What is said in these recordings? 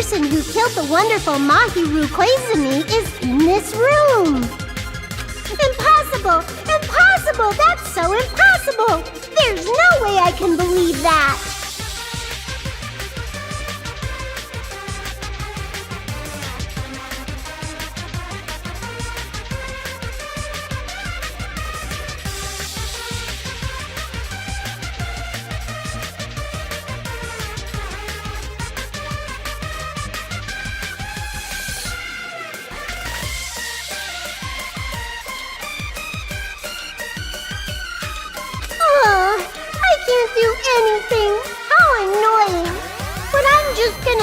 person who killed the wonderful Mahiru Koizumi is in this room. Impossible! Impossible! That's so impossible! There's no way I can believe that!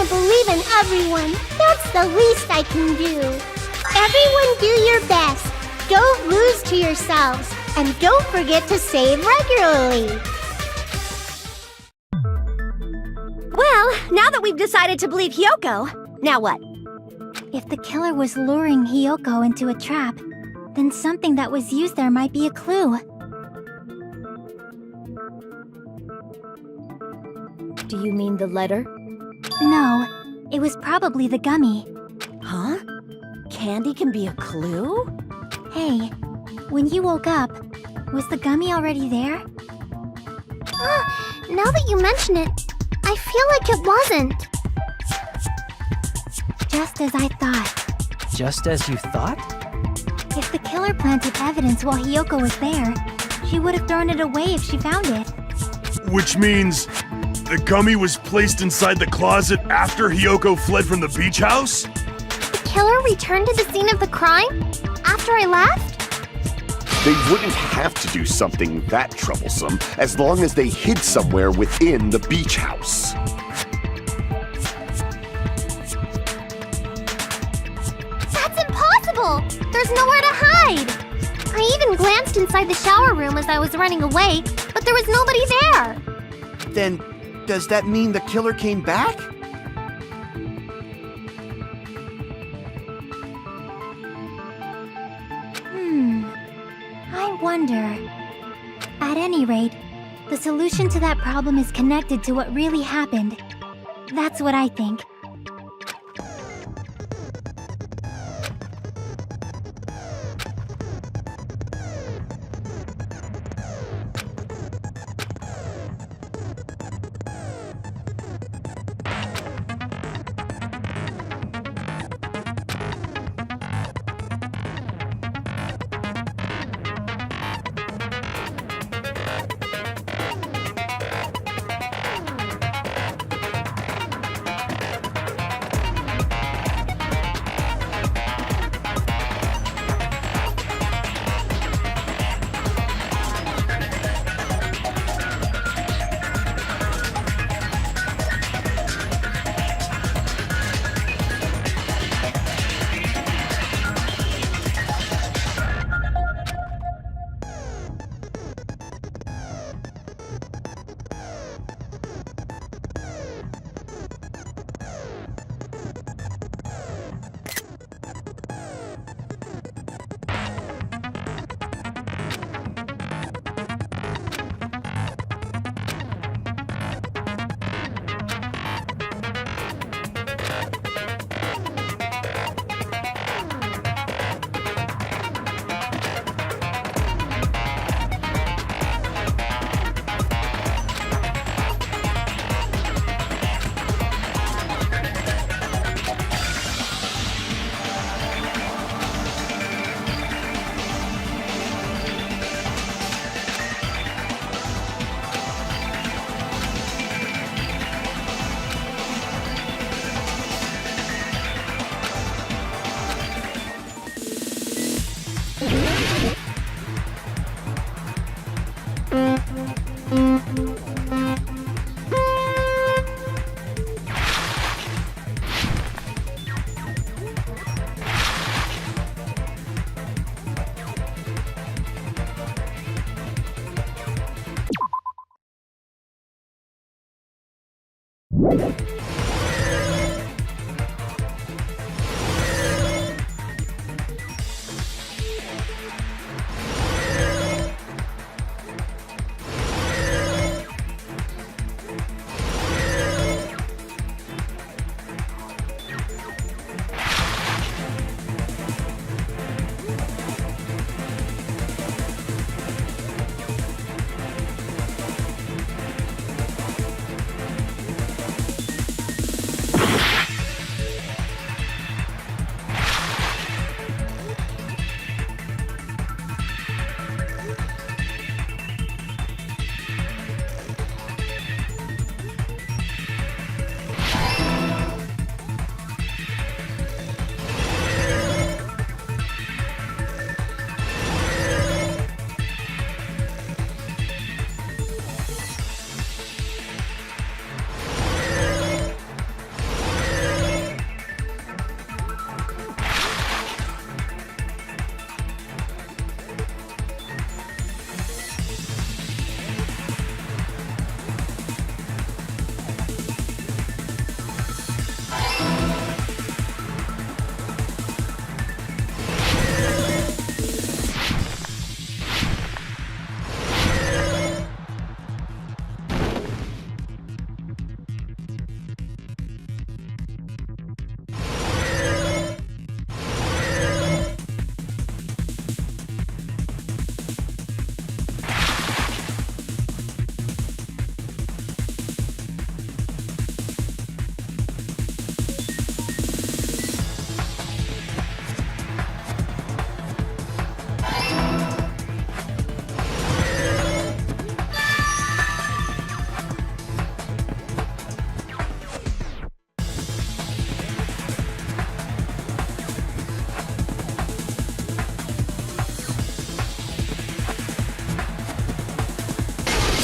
Believe in everyone. That's the least I can do. Everyone do your best. Don't lose to yourselves. And don't forget to save regularly. Well, now that we've decided to believe Hiyoko, now what? If the killer was luring Hiyoko into a trap, then something that was used there might be a clue. Do you mean the letter? No, it was probably the gummy. Huh? Candy can be a clue? Hey, when you woke up, was the gummy already there? Now that you mention it, I feel like it wasn't. Just as I thought. Just as you thought? If the killer planted evidence while Hiyoko was there, she would have thrown it away if she found it. Which means the gummy was placed inside the closet after Hiyoko fled from the beach house? The killer returned to the scene of the crime after I left? They wouldn't have to do something that troublesome as long as they hid somewhere within the beach house. That's impossible! There's nowhere to hide! I even glanced inside the shower room as I was running away, but there was nobody there! Then, does that mean the killer came back? I wonder. At any rate, the solution to that problem is connected to what really happened. That's what I think.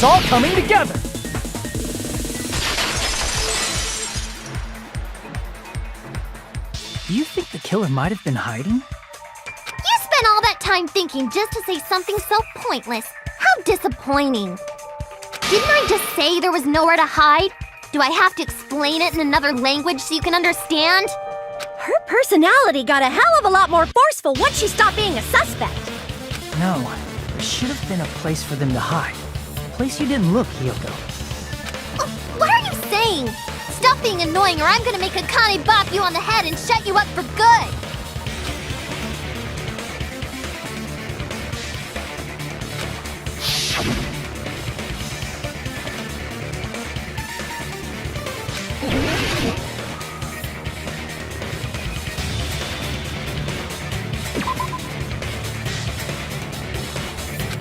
It's all coming together! Do you think the killer might have been hiding? You spent all that time thinking just to say something so pointless. How disappointing. Didn't I just say there was nowhere to hide? Do I have to explain it in another language so you can understand? Her personality got a hell of a lot more forceful once she stopped being a suspect. No, there should have been a place for them to hide. A place you didn't look, Hiyoko. What are you saying? Stop being annoying or I'm gonna make Akane bop you on the head and shut you up for good!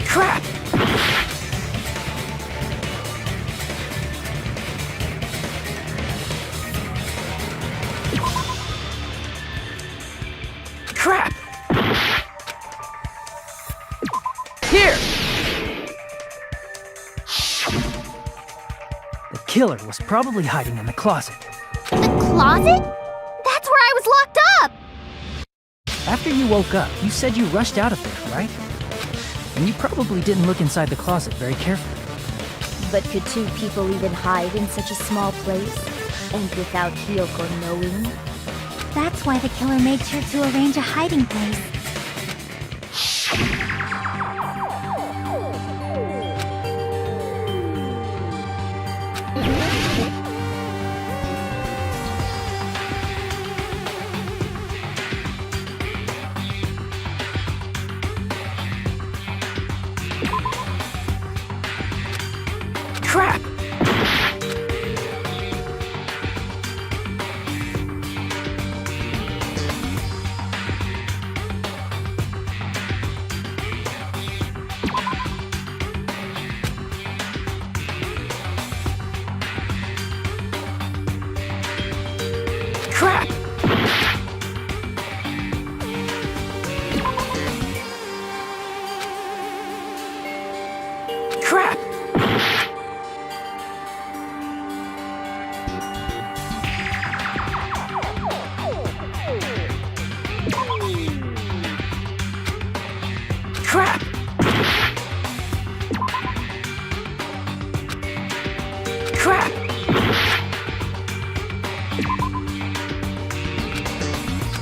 Crap! Crap! Here! The killer was probably hiding in the closet. The closet? That's where I was locked up! After you woke up, you said you rushed out of there, right? And you probably didn't look inside the closet very carefully. But could two people even hide in such a small place? And without Hiyoko knowing? That's why the killer made sure to arrange a hiding place. Crap! Crap! Crap! Crap! Crap!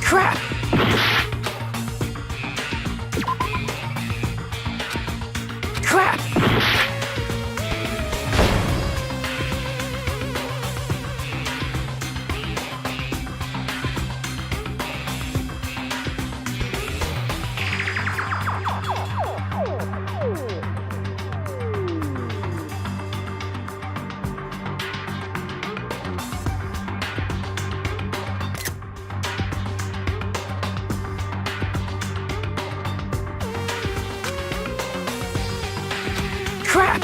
Crap! Crap! Crap!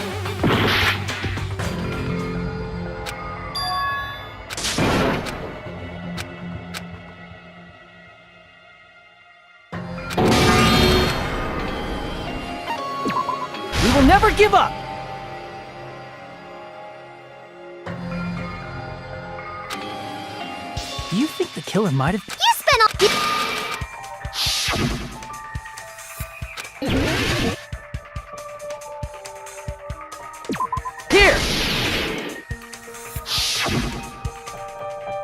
We will never give up! Do you think the killer might have... You spent all... Here!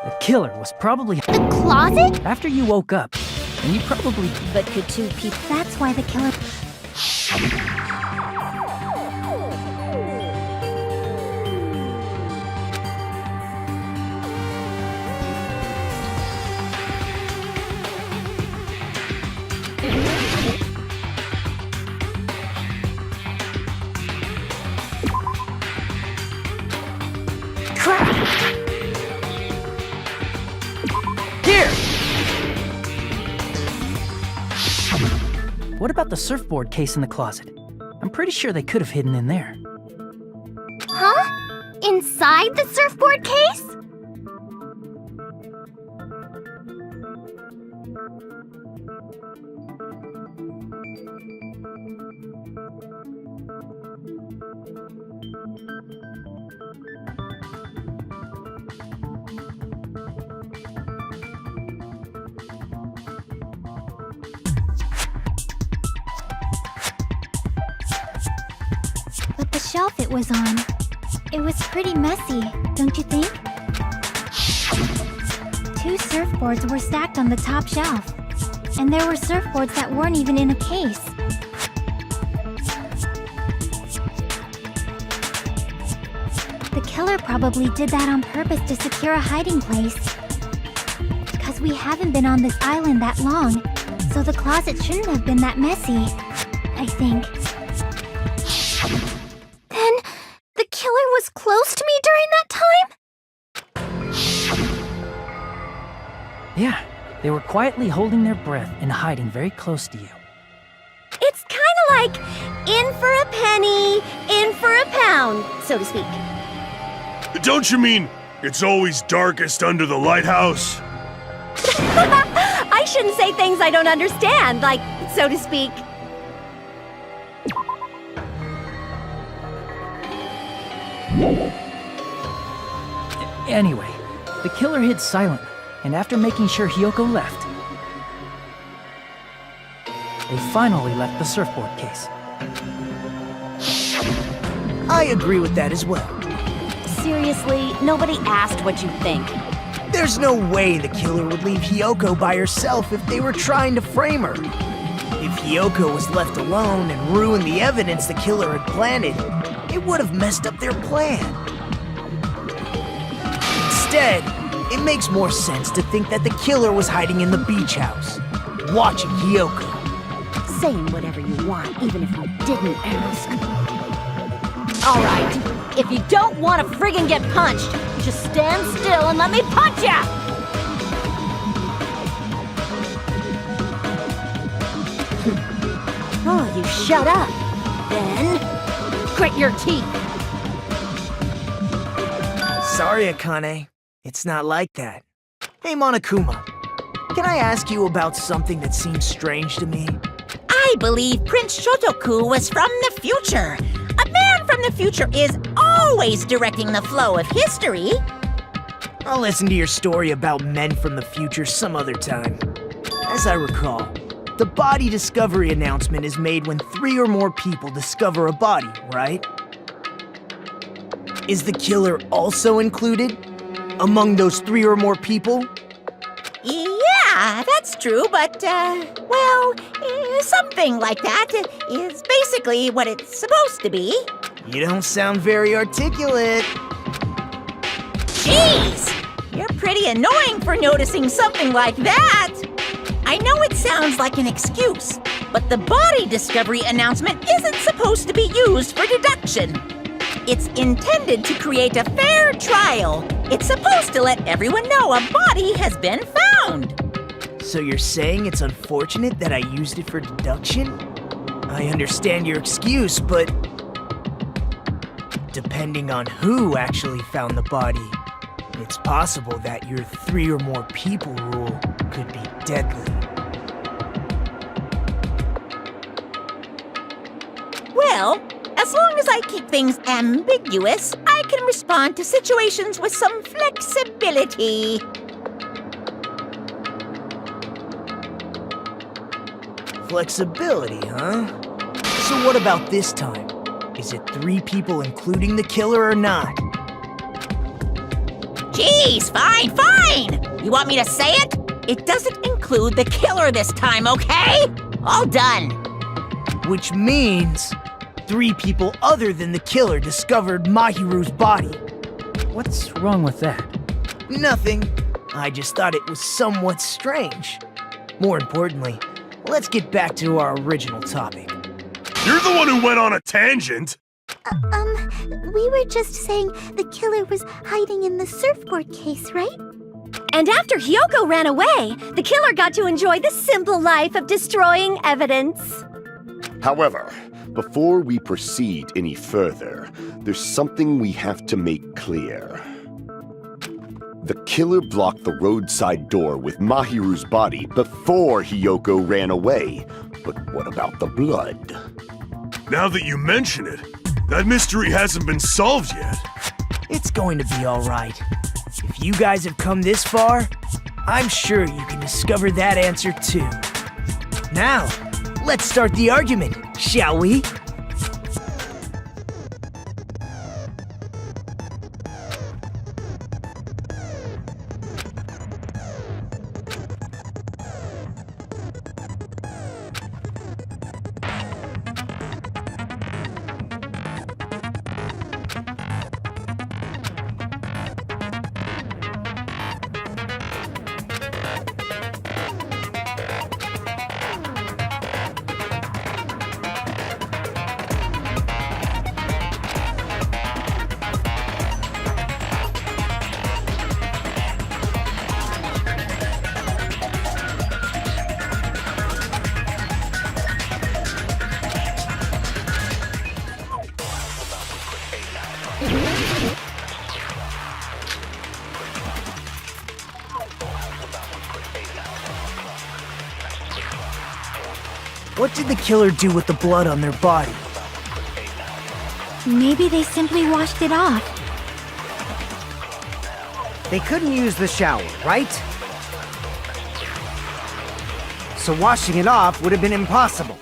The killer was probably... The closet? After you woke up, and you probably... But could two people... That's why the killer... Crap! Here! What about the surfboard case in the closet? I'm pretty sure they could have hidden in there. Huh? Inside the surfboard case? was on. It was pretty messy, don't you think? 2 surfboards were stacked on the top shelf. And there were surfboards that weren't even in a case. The killer probably did that on purpose to secure a hiding place. Because we haven't been on this island that long, so the closet shouldn't have been that messy, I think. Then, the killer was close to me during that time? Yeah, they were quietly holding their breath and hiding very close to you. It's kinda like in for a penny, in for a pound, so to speak. Don't you mean it's always darkest under the lighthouse? I shouldn't say things I don't understand, like, so to speak. Anyway, the killer hid silently, and after making sure Hiyoko left, they finally left the surfboard case. I agree with that as well. Seriously, nobody asked what you think. There's no way the killer would leave Hiyoko by herself if they were trying to frame her. If Hiyoko was left alone and ruined the evidence the killer had planted, it would have messed up their plan. Instead, it makes more sense to think that the killer was hiding in the beach house, watching Hiyoko. Saying whatever you want, even if you didn't ask. All right, if you don't want to friggin' get punched, just stand still and let me punch ya! Oh, you shut up. Then, grit your teeth. Sorry, Akane. It's not like that. Hey, Monokuma. Can I ask you about something that seems strange to me? I believe Prince Shotoku was from the future. A man from the future is always directing the flow of history. I'll listen to your story about men from the future some other time. As I recall, the body discovery announcement is made when 3 or more people discover a body, right? Is the killer also included among those 3 or more people? Yeah, that's true, but, well, something like that is basically what it's supposed to be. You don't sound very articulate. Jeez! You're pretty annoying for noticing something like that! I know it sounds like an excuse, but the body discovery announcement isn't supposed to be used for deduction. It's intended to create a fair trial. It's supposed to let everyone know a body has been found. So you're saying it's unfortunate that I used it for deduction? I understand your excuse, but depending on who actually found the body, it's possible that your 3 or more people rule could be deadly. Well, as long as I keep things ambiguous, I can respond to situations with some flexibility. Flexibility, huh? So what about this time? Is it 3 people including the killer or not? Jeez, fine! You want me to say it? It doesn't include the killer this time, okay? All done. Which means 3 people other than the killer discovered Mahiru's body. What's wrong with that? Nothing. I just thought it was somewhat strange. More importantly, let's get back to our original topic. You're the one who went on a tangent! We were just saying the killer was hiding in the surfboard case, right? And after Hiyoko ran away, the killer got to enjoy the simple life of destroying evidence. However, before we proceed any further, there's something we have to make clear. The killer blocked the roadside door with Mahiru's body before Hiyoko ran away. But what about the blood? Now that you mention it, that mystery hasn't been solved yet. It's going to be all right. If you guys have come this far, I'm sure you can discover that answer too. Now, let's start the argument, shall we? What did the killer do with the blood on their body? Maybe they simply washed it off. They couldn't use the shower, right? So washing it off would have been impossible.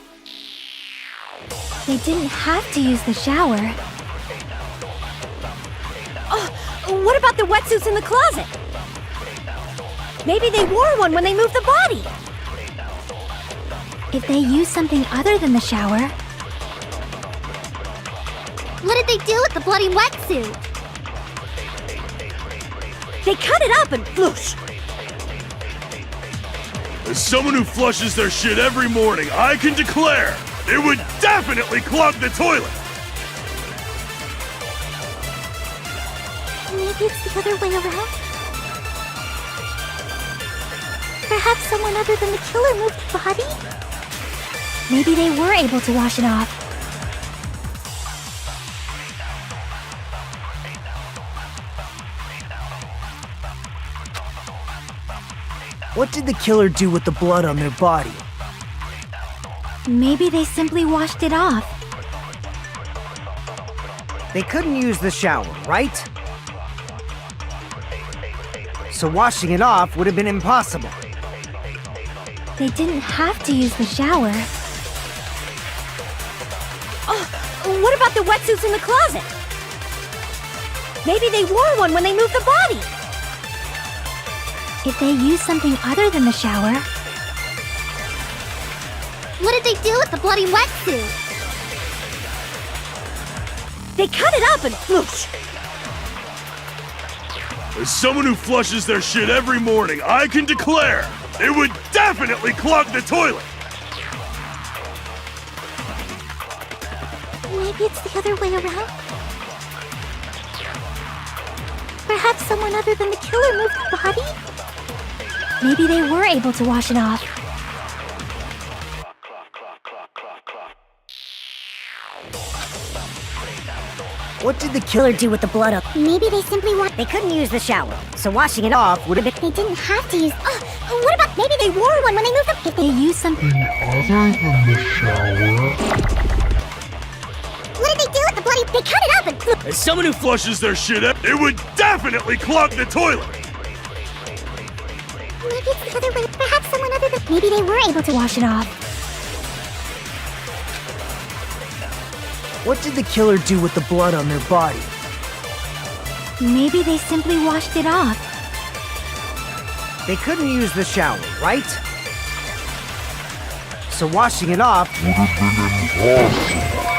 They didn't have to use the shower. Oh, what about the wetsuits in the closet? Maybe they wore one when they moved the body. If they used something other than the shower, What did they do with the bloody wetsuit? They cut it up and whoosh. As someone who flushes their shit every morning, I can declare it would definitely clog the toilet. maybe it's the other way around. Perhaps someone other than the killer moved the body? Maybe they were able to wash it off. What did the killer do with the blood on their body? Maybe they simply washed it off. They couldn't use the shower, right? So washing it off would have been impossible. They didn't have to use the shower. Oh, what about the wetsuits in the closet? Maybe they wore one when they moved the body. If they used something other than the shower, What did they do with the bloody wetsuit? They cut it up and whoosh. As someone who flushes their shit every morning, I can declare it would definitely clog the toilet. maybe it's the other way around. Perhaps someone other than the killer moved the body? Maybe they were able to wash it off. What did the killer do with the blood up? Maybe they simply They couldn't use the shower, so washing it off would have been. They didn't have to use. What about maybe they wore one when they moved the. If they used something other than the shower. What did they do with the bloody? They cut it up and. As someone who flushes their shit it would definitely clog the toilet. Maybe it's the other way. Perhaps someone other than. Maybe they were able to wash it off. What did the killer do with the blood on their body? Maybe they simply washed it off. They couldn't use the shower, right? So washing it off Would have been impossible.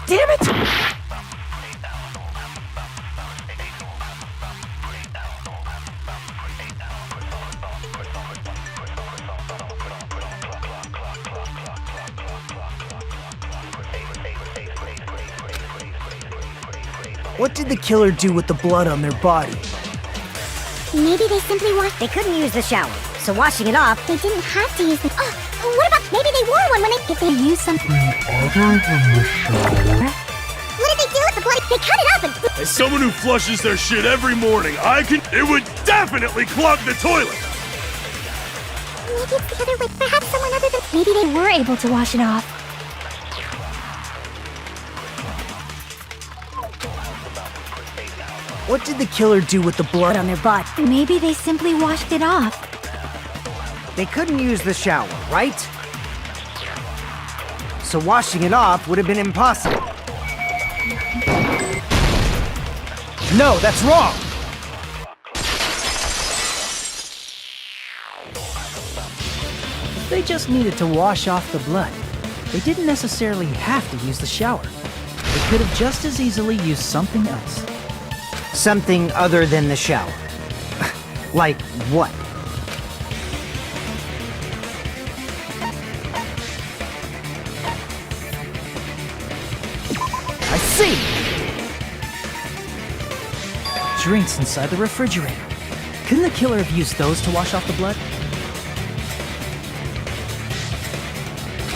Damn it! What did the killer do with the blood on their body? Maybe they simply washed. They couldn't use the shower, so washing it off. They didn't have to use the. What about maybe they wore one when they. If they used something Other than the shower. What did they do with the bloody? They cut it up and. As someone who flushes their shit every morning, I can. It would definitely clog the toilet. Maybe it's the other way. Perhaps someone other than. Maybe they were able to wash it off. What did the killer do with the blood on their body? Maybe they simply washed it off. They couldn't use the shower, right? So washing it off would have been impossible. No, that's wrong! They just needed to wash off the blood. They didn't necessarily have to use the shower. They could have just as easily used something else. Something other than the shower. Like what? I see! Drinks inside the refrigerator. Couldn't the killer have used those to wash off the blood?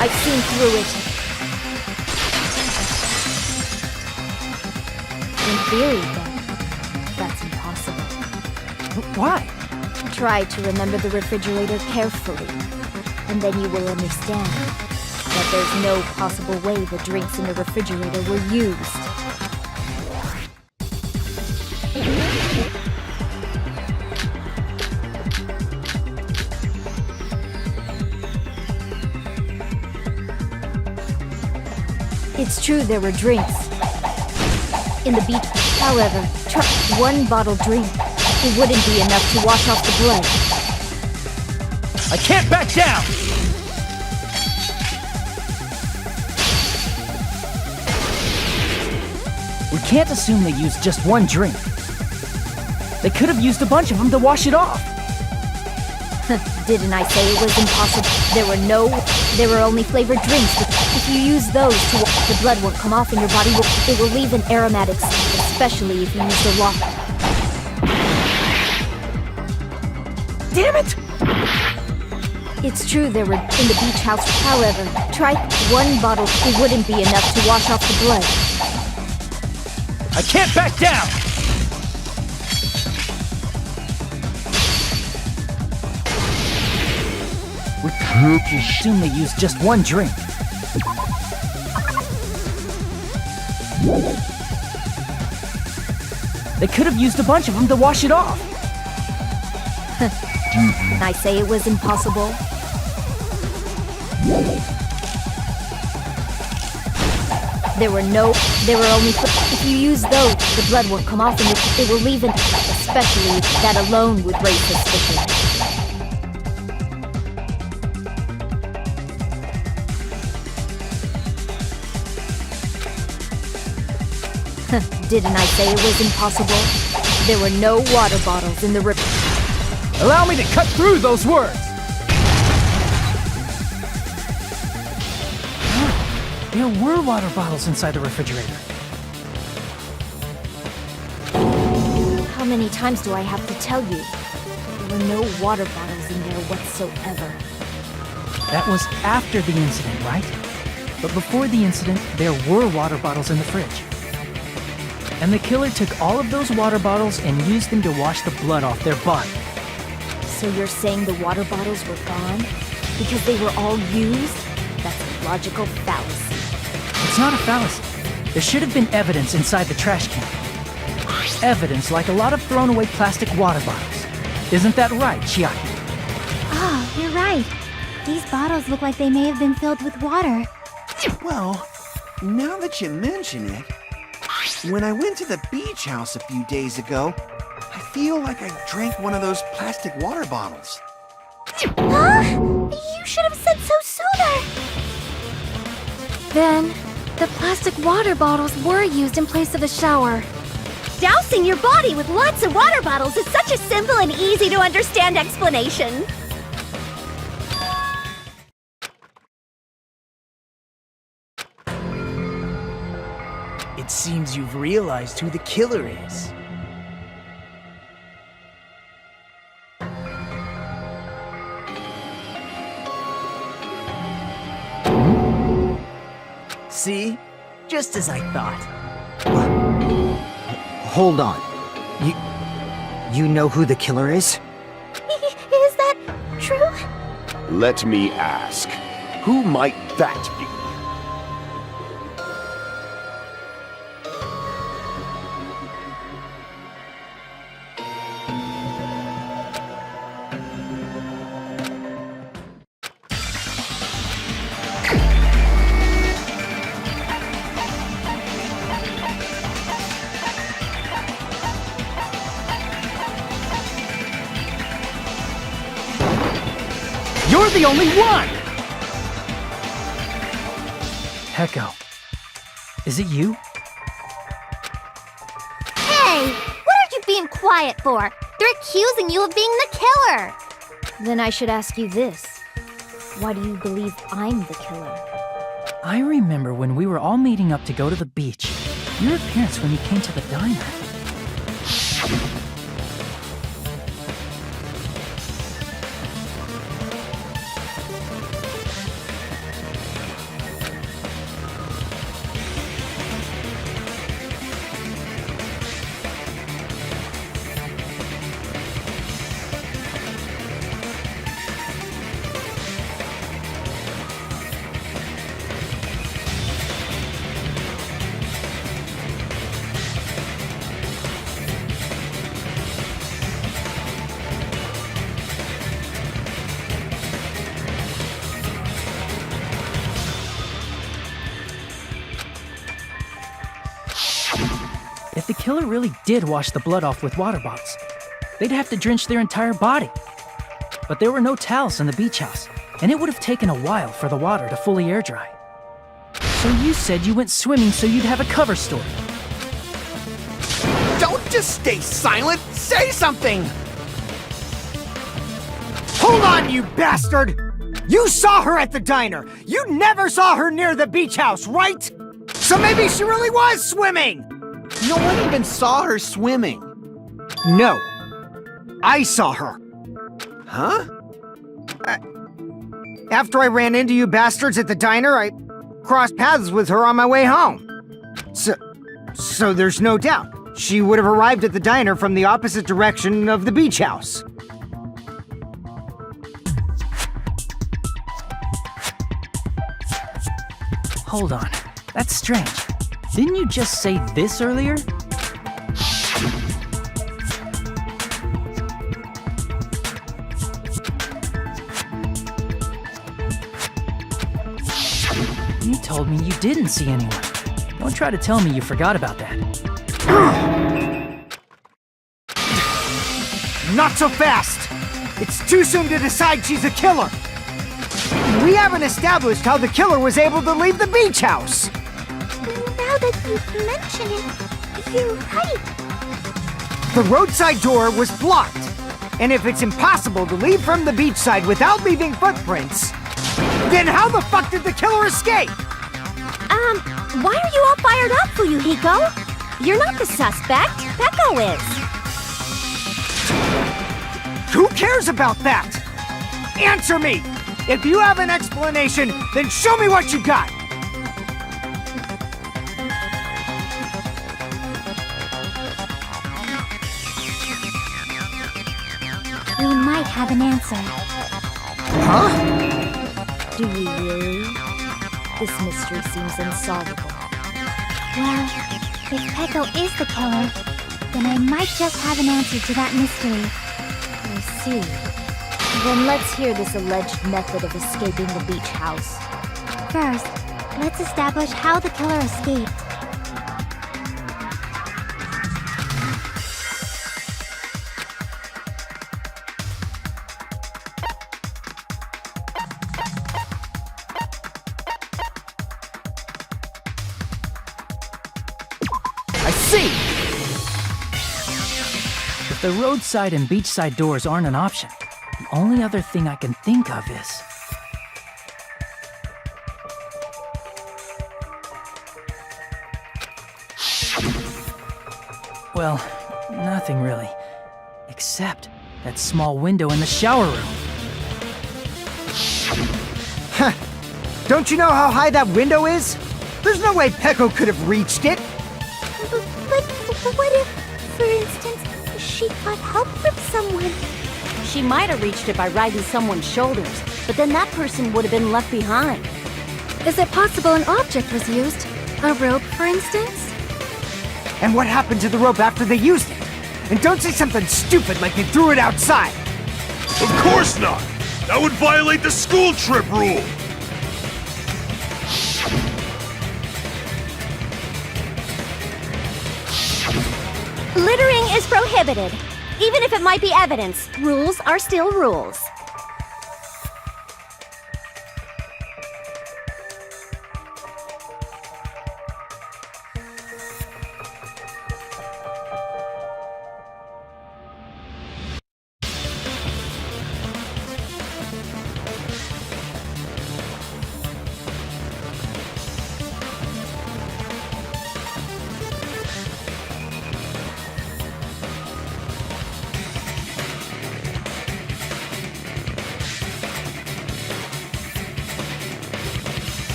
I've seen through it. In theory, then, that's impossible. Why? Try to remember the refrigerator carefully, and then you will understand that there's no possible way the drinks in the refrigerator were used. It's true there were drinks in the beach. However, try one bottle drink. It wouldn't be enough to wash off the blood. I can't back down! We can't assume they used just one drink. They could have used a bunch of them to wash it off. Didn't I say it was impossible? There were only flavored drinks. If you use those to wash, the blood won't come off and your body it will leave an aromatic scent, especially if you use the water. Damn it! It's true there were in the beach house. However, try one bottle. It wouldn't be enough to wash off the blood. I can't back down! We can't assume they used just one drink. They could have used a bunch of them to wash it off. I say it was impossible. There were only. If you use those, the blood won't come off and it will leave an. Especially that alone would raise suspicion. Didn't I say it was impossible? There were no water bottles in the Allow me to cut through those words! There were water bottles inside the refrigerator. How many times do I have to tell you? There were no water bottles in there whatsoever. That was after the incident, right? But before the incident, there were water bottles in the fridge. And the killer took all of those water bottles and used them to wash the blood off their body. So you're saying the water bottles were gone? Because they were all used? That's a logical fallacy. It's not a fallacy. There should have been evidence inside the trash can. Evidence like a lot of thrown away plastic water bottles. Isn't that right, Chiaki? Oh, you're right. These bottles look like they may have been filled with water. Well, now that you mention it, when I went to the beach house a few days ago, I feel like I drank one of those plastic water bottles. Huh? You should have said so sooner! Then, the plastic water bottles were used in place of a shower. Dousing your body with lots of water bottles is such a simple and easy to understand explanation. It seems you've realized who the killer is. See? Just as I thought. Hold on. You know who the killer is? Is that true? Let me ask, who might that be? You're the only one! Heko. Is it you? Hey! What are you being quiet for? They're accusing you of being the killer! Then I should ask you this. Why do you believe I'm the killer? I remember when we were all meeting up to go to the beach. Your appearance when you came to the diner. killer really did wash the blood off with water bottles, they'd have to drench their entire body. But there were no towels in the beach house, and it would have taken a while for the water to fully air dry. So you said you went swimming so you'd have a cover story. Don't just stay silent! Say something! Hold on, you bastard! You saw her at the diner! You never saw her near the beach house, right? So maybe she really was swimming! No one even saw her swimming. No. I saw her. Huh? After I ran into you bastards at the diner, I crossed paths with her on my way home. So there's no doubt. She would have arrived at the diner from the opposite direction of the beach house. Hold on, that's strange. Didn't you just say this earlier? You told me you didn't see anyone. Don't try to tell me you forgot about that. Not so fast! It's too soon to decide she's a killer! We haven't established how the killer was able to leave the beach house! Now that you mention it, you're right. The roadside door was blocked. And if it's impossible to leave from the beachside without leaving footprints, then how the fuck did the killer escape? Why are you all fired up, Fuyuhiko? You're not the suspect. Peko is. Who cares about that? Answer me! If you have an explanation, then show me what you got! We might have an answer. Huh? Do you really? This mystery seems unsolvable. Well, if Peko is the killer, then I might just have an answer to that mystery. I see. Then let's hear this alleged method of escaping the beach house. First, let's establish how the killer escaped. I see! If the roadside and beachside doors aren't an option, the only other thing I can think of is... Well, nothing really. Except that small window in the shower room. Huh. Don't you know how high that window is? There's no way Peko could have reached it! But what if, for instance, she got help from someone? She might have reached it by riding someone's shoulders, but then that person would have been left behind. Is it possible an object was used? A rope, for instance? And what happened to the rope after they used it? And don't say something stupid like they threw it outside! Of course not! That would violate the school trip rule! Littering is prohibited. Even if it might be evidence, rules are still rules.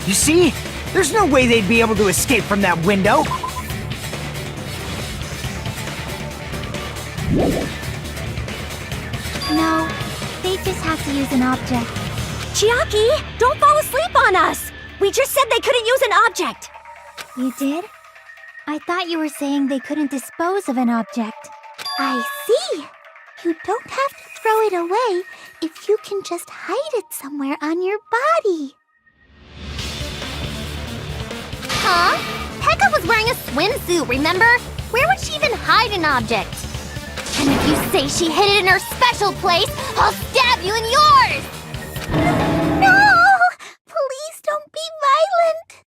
You see? There's no way they'd be able to escape from that window! No, they just have to use an object. Chiaki, don't fall asleep on us! We just said they couldn't use an object! You did? I thought you were saying they couldn't dispose of an object. I see! You don't have to throw it away. if you can just hide it somewhere on your body. Huh? Pekka was wearing a swimsuit, remember? Where would she even hide an object? And if you say she hid it in her special place, I'll stab you in yours! No! Please don't be violent!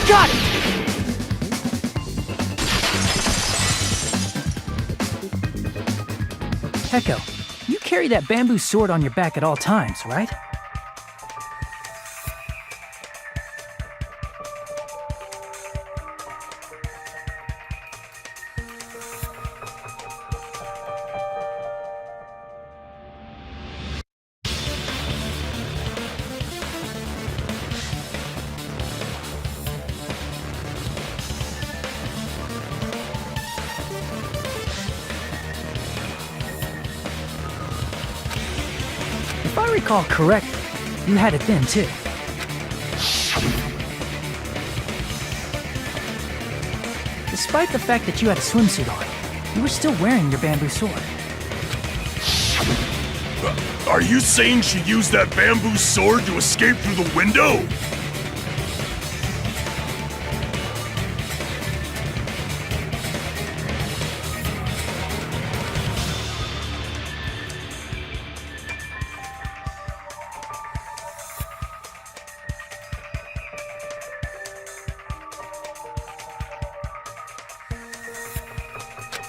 Got it! Echo, you carry that bamboo sword on your back at all times, right? If I recall correctly, you had it then too. Despite the fact that you had a swimsuit on, you were still wearing your bamboo sword. Are you saying she used that bamboo sword to escape through the window?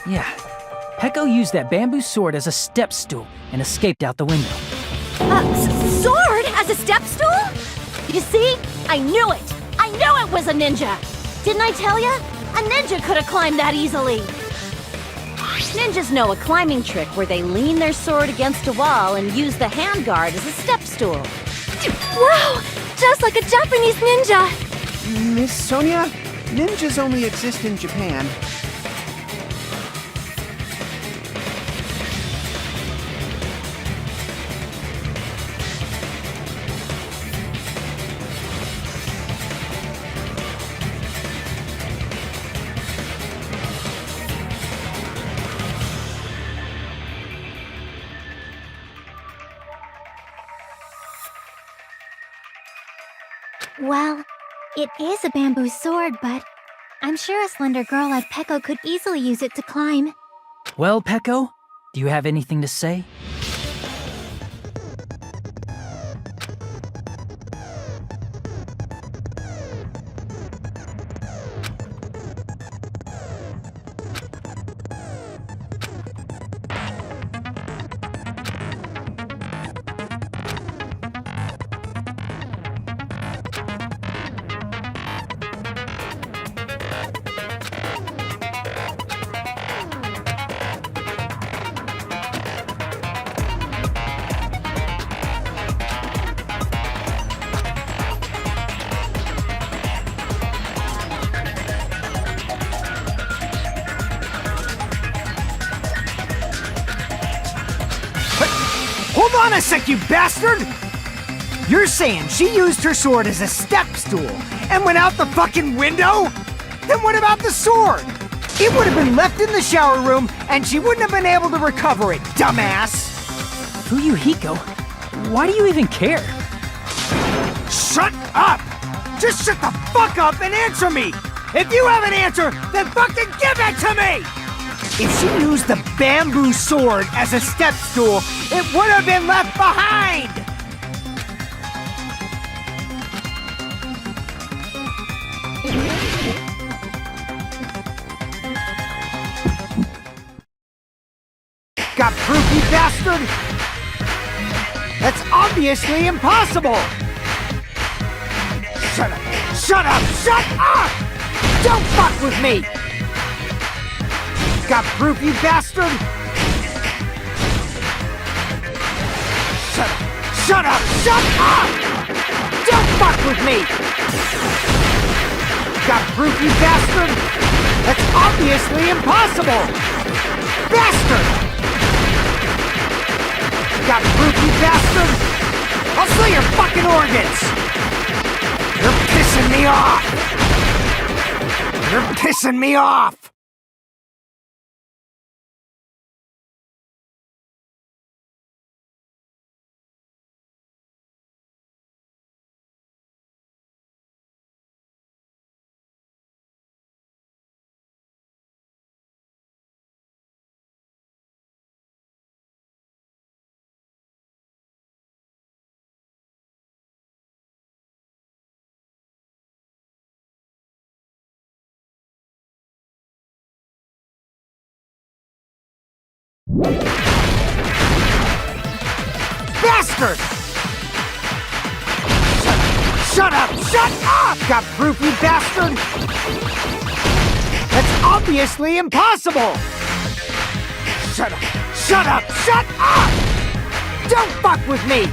Yeah, Peko used that bamboo sword as a step stool and escaped out the window. Sword as a step stool? You see? I knew it! I knew it was a ninja! Didn't I tell ya? A ninja could have climbed that easily! Ninjas know a climbing trick where they lean their sword against a wall and use the handguard as a step stool. Wow! Just like a Japanese ninja! Miss Sonia, ninjas only exist in Japan. Well, it is a bamboo sword, but I'm sure a slender girl like Peko could easily use it to climb. Well, Peko, do you have anything to say? Hold on a sec, you bastard! You're saying she used her sword as a step stool and went out the fucking window? Then what about the sword? It would have been left in the shower room and she wouldn't have been able to recover it, dumbass! Fuyuhiko, why do you even care? Shut up! Just shut the fuck up and answer me! If you have an answer, then fucking give it to me! If she used the bamboo sword as a step stool, it would have been left behind! Got proof, you bastard? That's obviously impossible! Shut up! Shut up! Shut up! Don't fuck with me! Got proof, you bastard? Shut up! Shut up! Shut up! Don't fuck with me! Got proof, you bastard? That's obviously impossible! Bastard! Got proof, you bastard? I'll steal your fucking organs! You're pissing me off! You're pissing me off! Bastard! Shut up! Shut up! Got proof, you bastard? That's obviously impossible! Shut up! Shut up! Shut up! Don't fuck with me!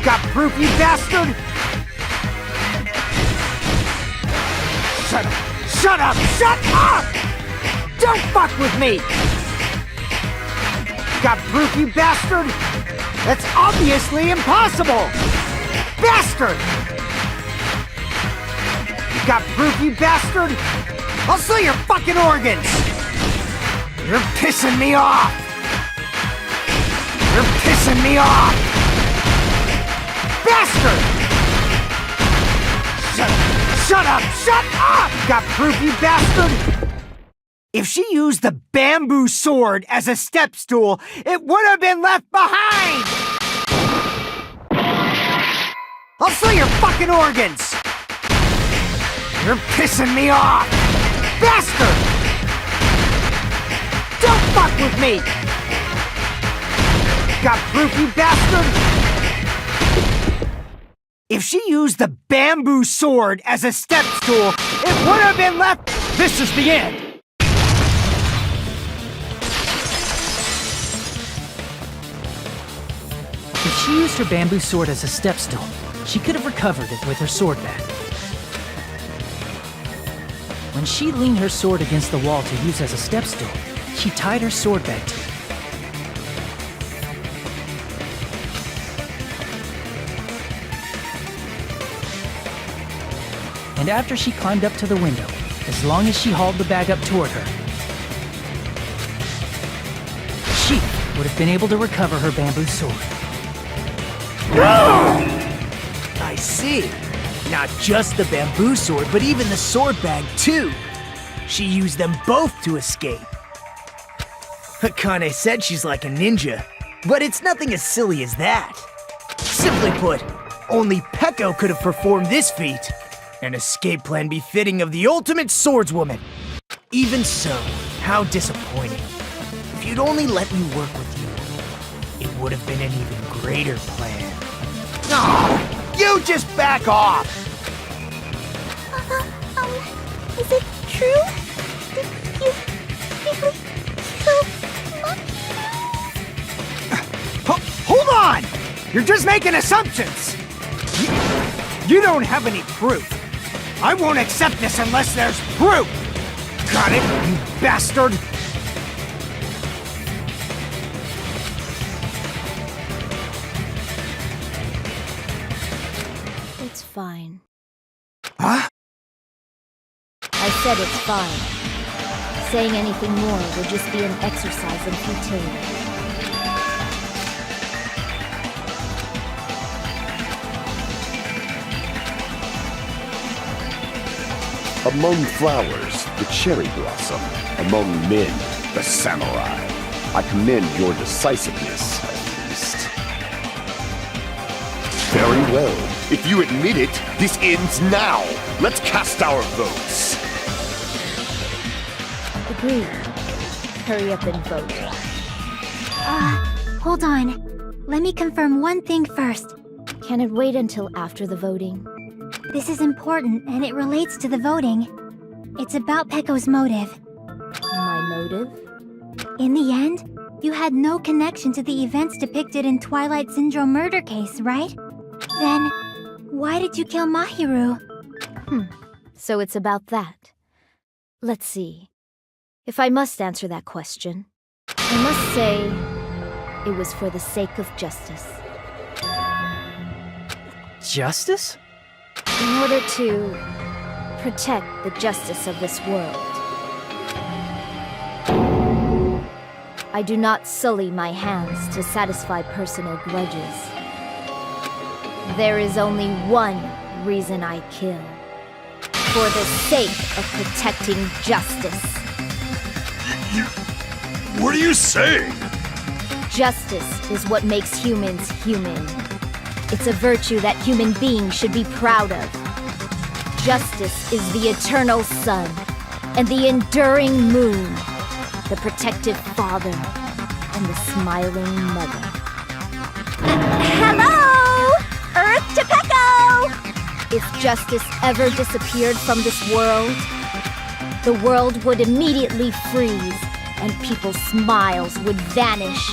Got proof, you bastard? Shut up! Shut up! Shut up! Don't fuck with me! Got proof, you bastard? That's obviously impossible! Bastard! Got proof, you bastard? I'll steal your fucking organs! You're pissing me off! You're pissing me off! Bastard! Shut up! Shut up! Got proof, you bastard? If she used the bamboo sword as a step stool, it would have been left behind! I'll steal your fucking organs! You're pissing me off! Bastard! Don't fuck with me! Got proof, you bastard? If she used the bamboo sword as a step stool, it would have been left... This is the end! If she used her bamboo sword as a step stool, she could have recovered it with her sword back. When she leaned her sword against the wall to use as a step stool, she tied her sword back to it. And after she climbed up to the window, as long as she hauled the bag up toward her, she would have been able to recover her bamboo sword. I I see. Not just the bamboo sword, but even the sword bag, too. She used them both to escape. Akane said she's like a ninja, but it's nothing as silly as that. Simply put, only Peko could have performed this feat. An escape plan befitting of the ultimate swordswoman. Even so, how disappointing. If you'd only let me work with you, it would have been an even greater plan. Oh, you just back off! Is it true? Did you really kill Hold on! You're just making assumptions! You don't have any proof. I won't accept this unless there's proof! Got it, you bastard? It's fine. Huh? I said it's fine. Saying anything more would just be an exercise in futility. Among flowers, the cherry blossom. Among men, the samurai. I commend your decisiveness, at least. Very well. If you admit it, this ends now. Let's cast our votes. Agreed. Hurry up and vote. Hold on. Let me confirm one thing first. Can it wait until after the voting? This is important, and it relates to the voting. It's about Peko's motive. My motive? In the end, you had no connection to the events depicted in Twilight Syndrome murder case, right? Then, why did you kill Mahiru? So it's about that. Let's see. If I must answer that question, I must say it was for the sake of justice. Justice? In order to protect the justice of this world. I do not sully my hands to satisfy personal grudges. There is only one reason I kill. For the sake of protecting justice. What are you saying? Justice is what makes humans human. It's a virtue that human beings should be proud of. Justice is the eternal sun and the enduring moon, the protective father and the smiling mother. Hello! Earth to Peko! If justice ever disappeared from this world, the world would immediately freeze and people's smiles would vanish.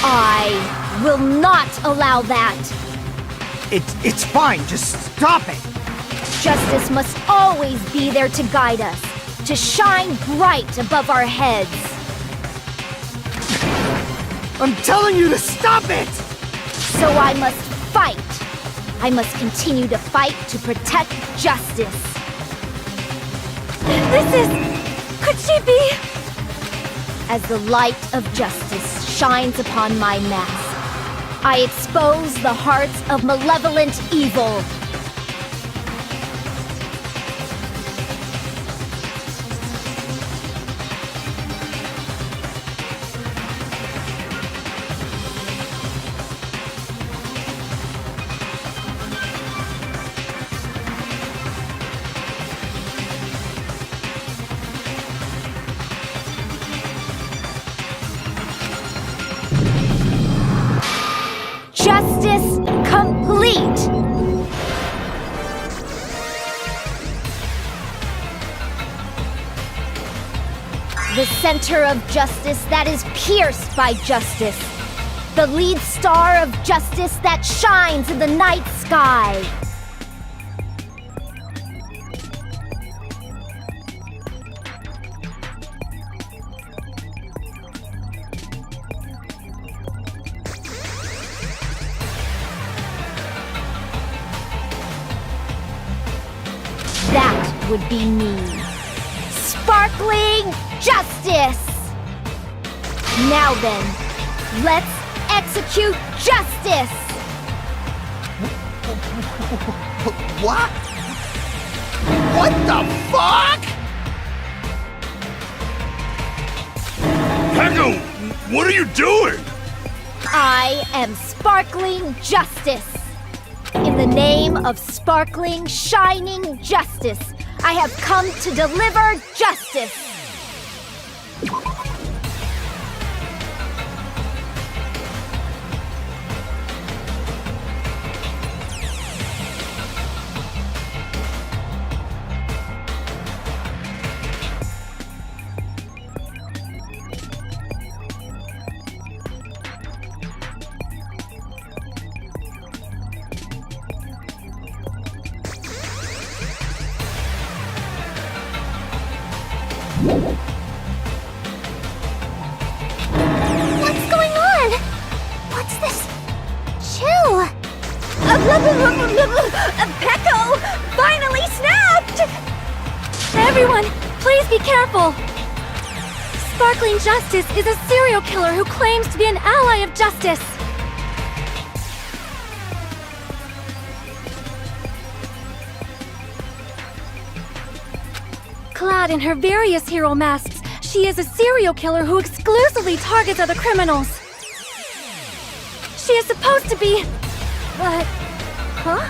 I will not allow that! It's fine, just stop it! Justice must always be there to guide us, to shine bright above our heads. I'm telling you to stop it! So I must fight. I must continue to fight to protect justice. Could she be? As the light of justice shines upon my mask, I expose the hearts of malevolent evil. Justice complete! The center of justice that is pierced by justice. The lead star of justice that shines in the night sky. That would be me. Sparkling justice! Now then, let's execute justice! What? What the fuck? Echo, what are you doing? I am sparkling justice. In the name of sparkling, shining justice, I have come to deliver justice. What's going on? What's this? Chill. Pecco finally snapped! Everyone, please be careful! Sparkling Justice is a serial killer who claims to be an ally of justice. Clad in her various hero masks, she is a serial killer who exclusively targets other criminals. She is supposed to be... But... Huh?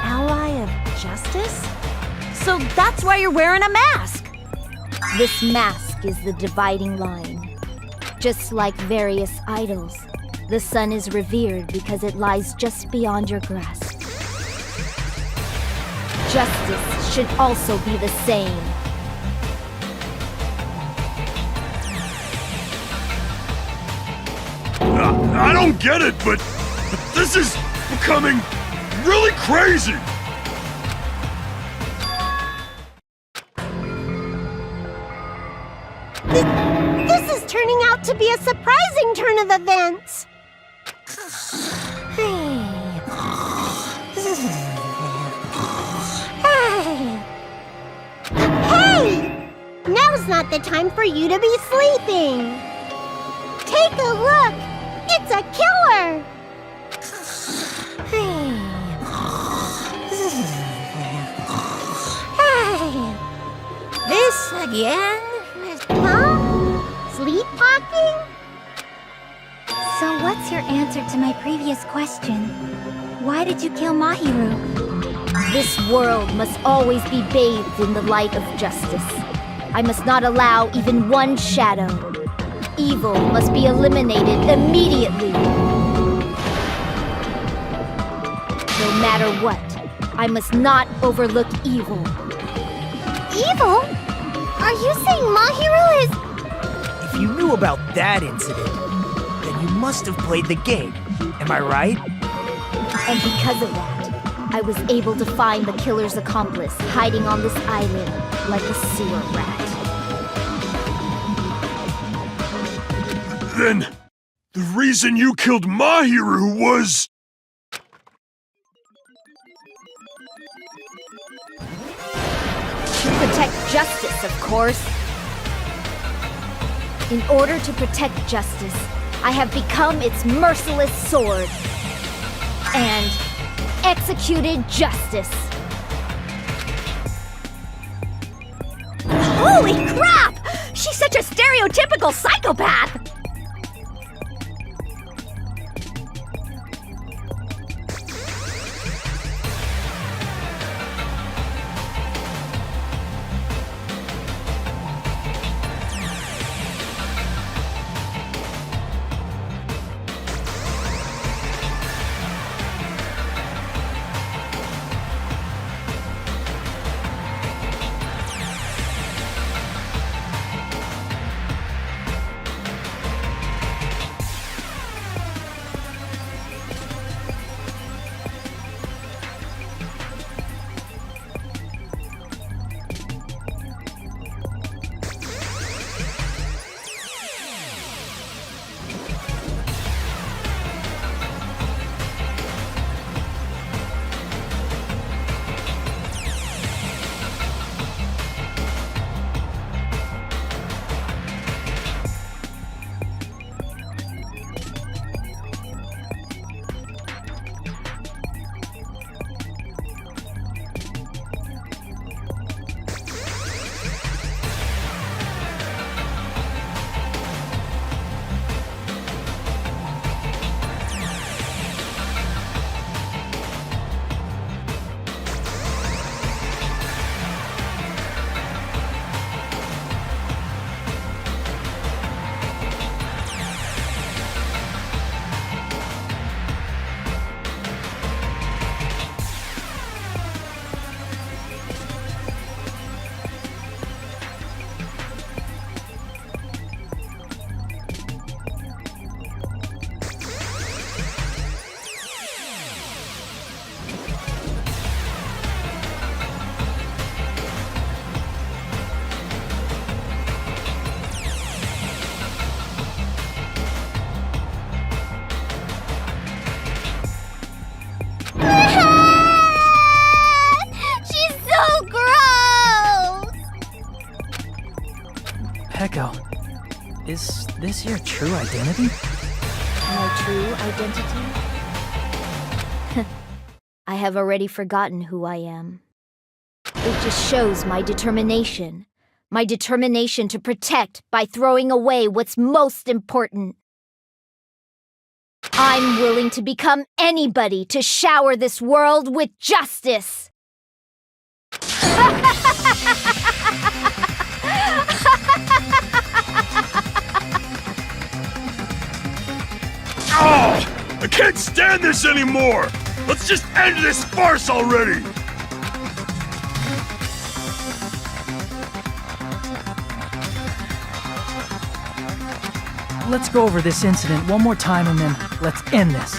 Ally of justice? So that's why you're wearing a mask! This mask is the dividing line. Just like various idols, the sun is revered because it lies just beyond your grasp. Justice should also be the same. I don't get it, but this is becoming really crazy. This is turning out to be a surprising turn of events. Hey! Now's not the time for you to be sleeping. Take a look. It's a killer. This again? Huh? Sleepwalking? So what's your answer to my previous question? Why did you kill Mahiru? This world must always be bathed in the light of justice. I must not allow even one shadow. Evil must be eliminated immediately. No matter what, I must not overlook evil. Evil? Are you saying Mahiru is... If you knew about that incident, then you must have played the game. Am I right? And because of that, I was able to find the killer's accomplice hiding on this island like a sewer rat. Then, the reason you killed Mahiru was... To protect justice, of course. In order to protect justice, I have become its merciless sword. And executed justice. Holy crap! She's such a stereotypical psychopath! this your true identity? My true identity? I have already forgotten who I am. It just shows my determination. My determination to protect by throwing away what's most important. I'm willing to become anybody to shower this world with justice! Oh! I can't stand this anymore! Let's just end this farce already! Let's go over this incident one more time and then let's end this.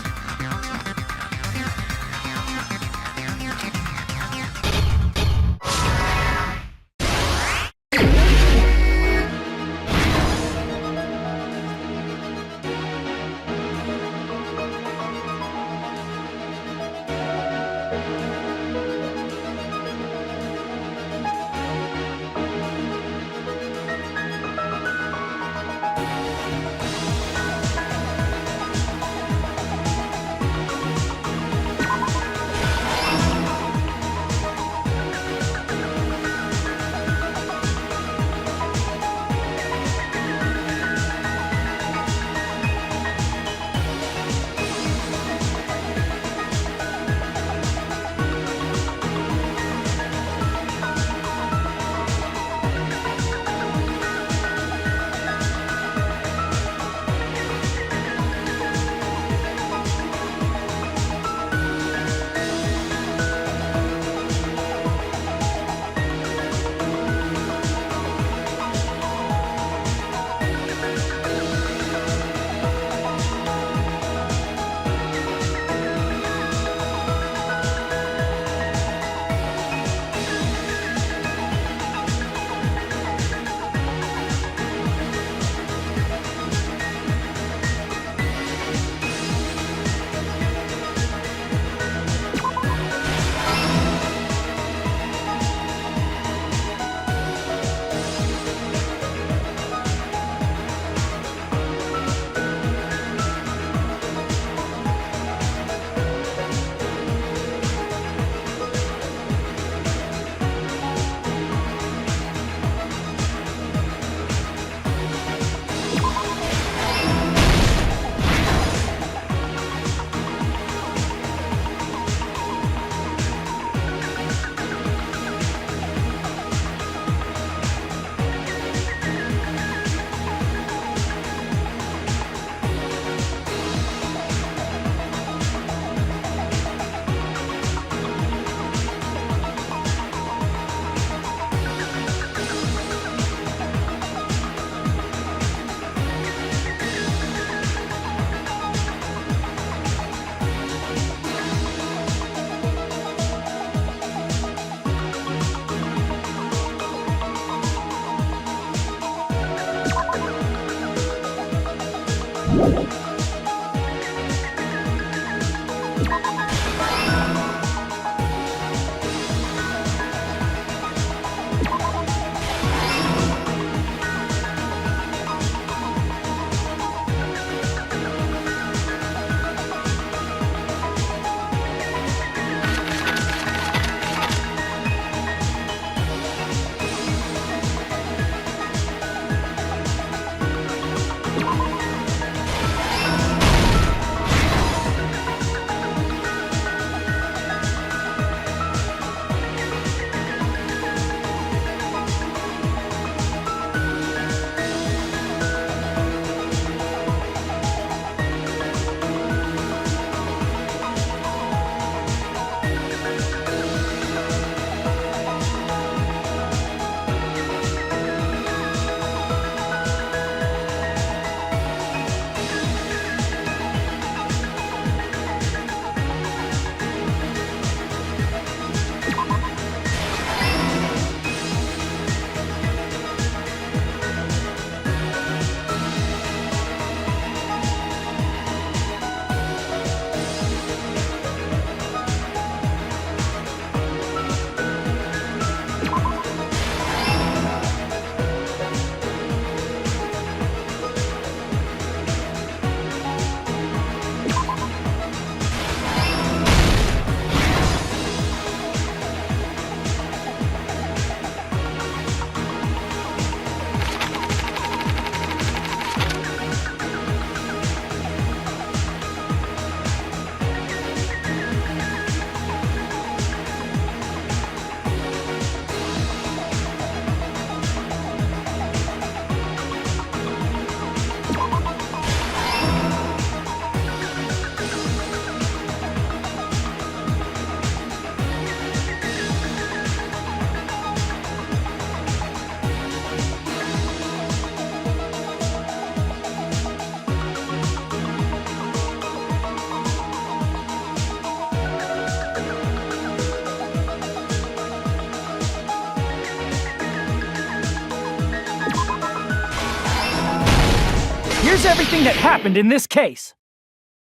here's everything that happened in this case.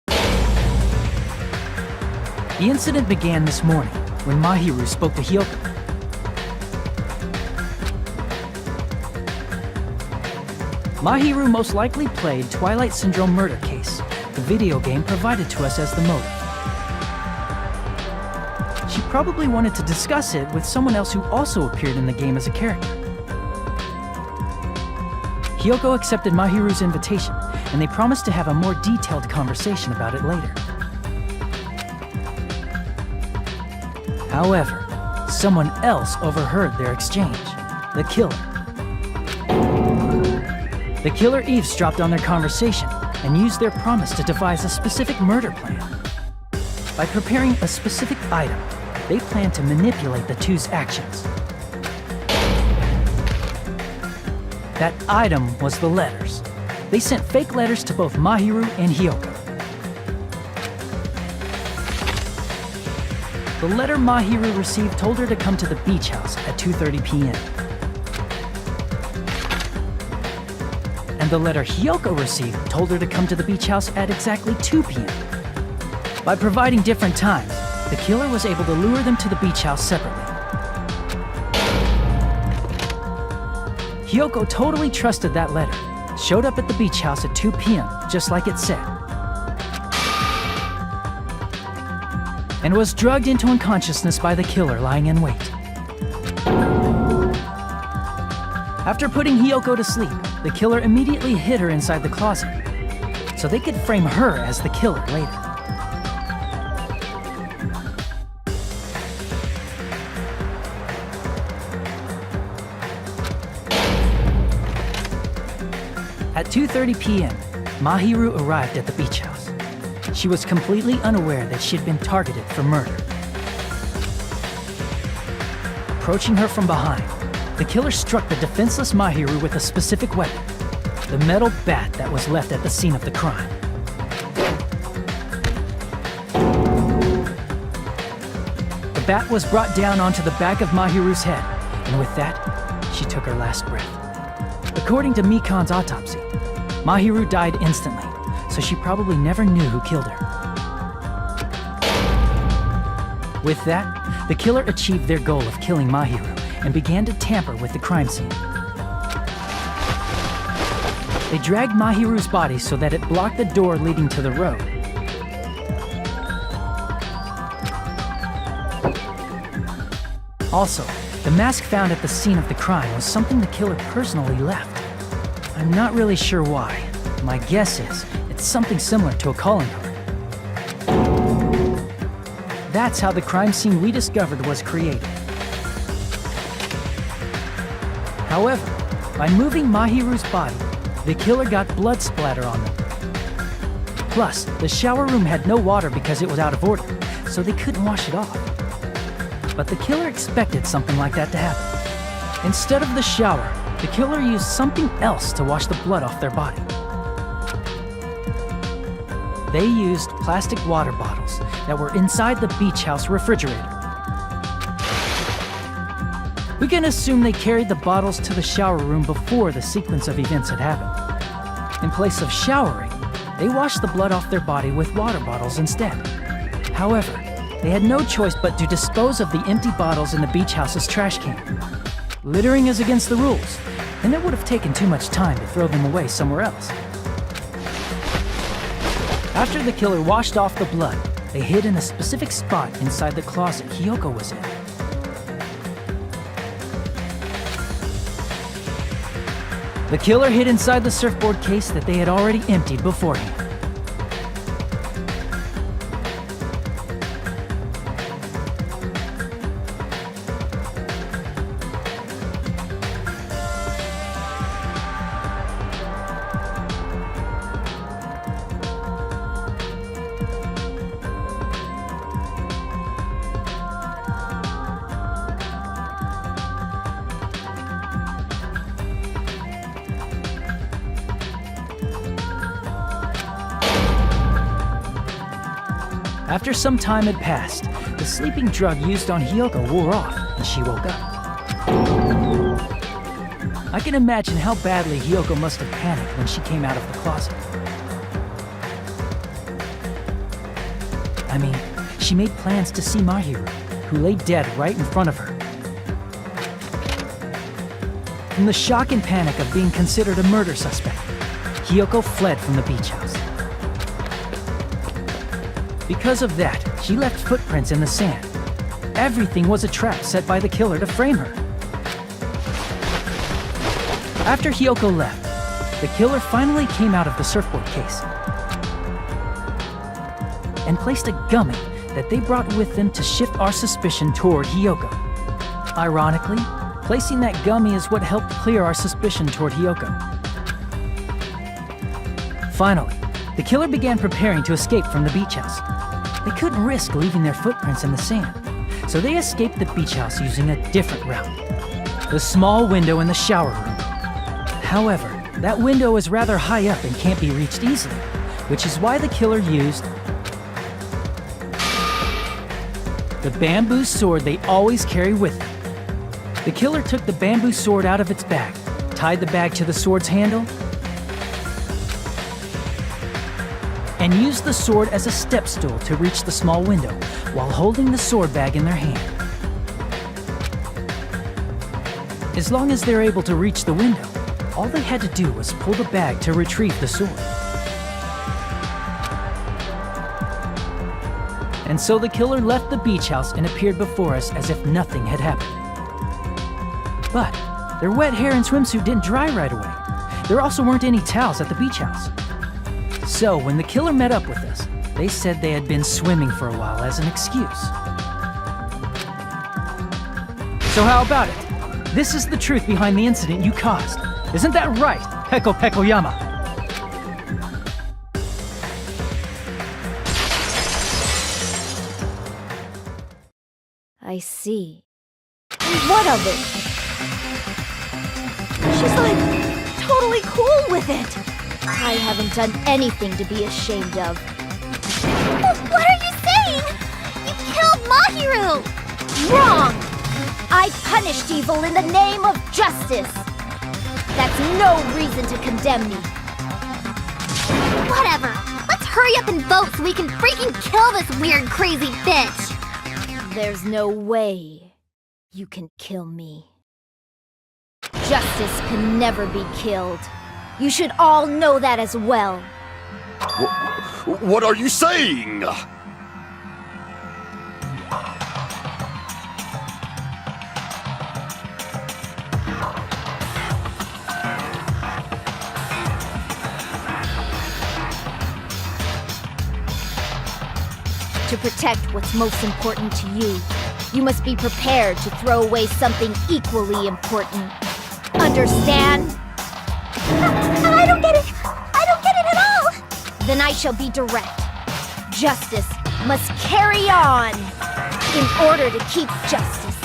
The incident began this morning when Mahiru spoke to Hyoko. Mahiru most likely played Twilight Syndrome Murder Case, the video game provided to us as the motive. She probably wanted to discuss it with someone else who also appeared in the game as a character. Hyoko accepted Mahiru's invitation, and they promised to have a more detailed conversation about it later. However, someone else overheard their exchange, the killer. The killer eavesdropped on their conversation and used their promise to devise a specific murder plan. By preparing a specific item, they planned to manipulate the two's actions. That item was the letters. They sent fake letters to both Mahiru and Hyoko. The letter Mahiru received told her to come to the beach house at 2:30 p.m. And the letter Hyoko received told her to come to the beach house at exactly 2 p.m. By providing different times, the killer was able to lure them to the beach house separately. Hyoko totally trusted that letter, showed up at the beach house at 2 p.m., just like it said, and was drugged into unconsciousness by the killer lying in wait. After putting Hyoko to sleep, the killer immediately hid her inside the closet, so they could frame her as the killer later. At 2:30 p.m., Mahiru arrived at the beach house. She was completely unaware that she had been targeted for murder. Approaching her from behind, the killer struck the defenseless Mahiru with a specific weapon, the metal bat that was left at the scene of the crime. The bat was brought down onto the back of Mahiru's head, and with that, she took her last breath. According to Mikan's autopsy, Mahiru died instantly, so she probably never knew who killed her. With that, the killer achieved their goal of killing Mahiru and began to tamper with the crime scene. They dragged Mahiru's body so that it blocked the door leading to the road. Also, the mask found at the scene of the crime was something the killer personally left. I'm not really sure why. My guess is it's something similar to a calling card. That's how the crime scene we discovered was created. However, by moving Mahiru's body, the killer got blood splatter on them. Plus, the shower room had no water because it was out of order, so they couldn't wash it off. But the killer expected something like that to happen. Instead of the shower, the killer used something else to wash the blood off their body. They used plastic water bottles that were inside the beach house refrigerator. We can assume they carried the bottles to the shower room before the sequence of events had happened. In place of showering, they washed the blood off their body with water bottles instead. However, they had no choice but to dispose of the empty bottles in the beach house's trash can. Littering is against the rules, and it would have taken too much time to throw them away somewhere else. After the killer washed off the blood, they hid in a specific spot inside the closet Hyoko was in. The killer hid inside the surfboard case that they had already emptied beforehand. After some time had passed, the sleeping drug used on Hyoko wore off, and she woke up. I can imagine how badly Hiyoko must have panicked when she came out of the closet. I mean, she made plans to see Mahiru, who lay dead right in front of her. From the shock and panic of being considered a murder suspect, Hiyoko fled from the beach house. Because of that, she left footprints in the sand. Everything was a trap set by the killer to frame her. After Hiyoko left, the killer finally came out of the surfboard case and placed a gummy that they brought with them to shift our suspicion toward Hiyoko. Ironically, placing that gummy is what helped clear our suspicion toward Hiyoko. Finally, the killer began preparing to escape from the beach house. They couldn't risk leaving their footprints in the sand, so they escaped the beach house using a different route. The small window in the shower room. However, that window is rather high up and can't be reached easily, which is why the killer used the bamboo sword they always carry with them. The killer took the bamboo sword out of its bag, tied the bag to the sword's handle, and used the sword as a step stool to reach the small window while holding the sword bag in their hand. As long as they're able to reach the window, all they had to do was pull the bag to retrieve the sword. And so the killer left the beach house and appeared before us as if nothing had happened. But their wet hair and swimsuit didn't dry right away. There also weren't any towels at the beach house. So when the killer met up with us, they said they had been swimming for a while as an excuse. So how about it? This is the truth behind the incident you caused. Isn't that right, Peko Pekoyama? I see. And what of it? She's like totally cool with it. I haven't done anything to be ashamed of. What are you saying? You killed Mahiru! Wrong! I punished evil in the name of justice. That's no reason to condemn me. Whatever. Let's hurry up and vote so we can freaking kill this weird, crazy bitch. There's no way you can kill me. Justice can never be killed. You should all know that as well. What are you saying? To protect what's most important to you, you must be prepared to throw away something equally important. Understand? I don't get it. I don't get it at all. Then I shall be direct. Justice must carry on. In order to keep justice,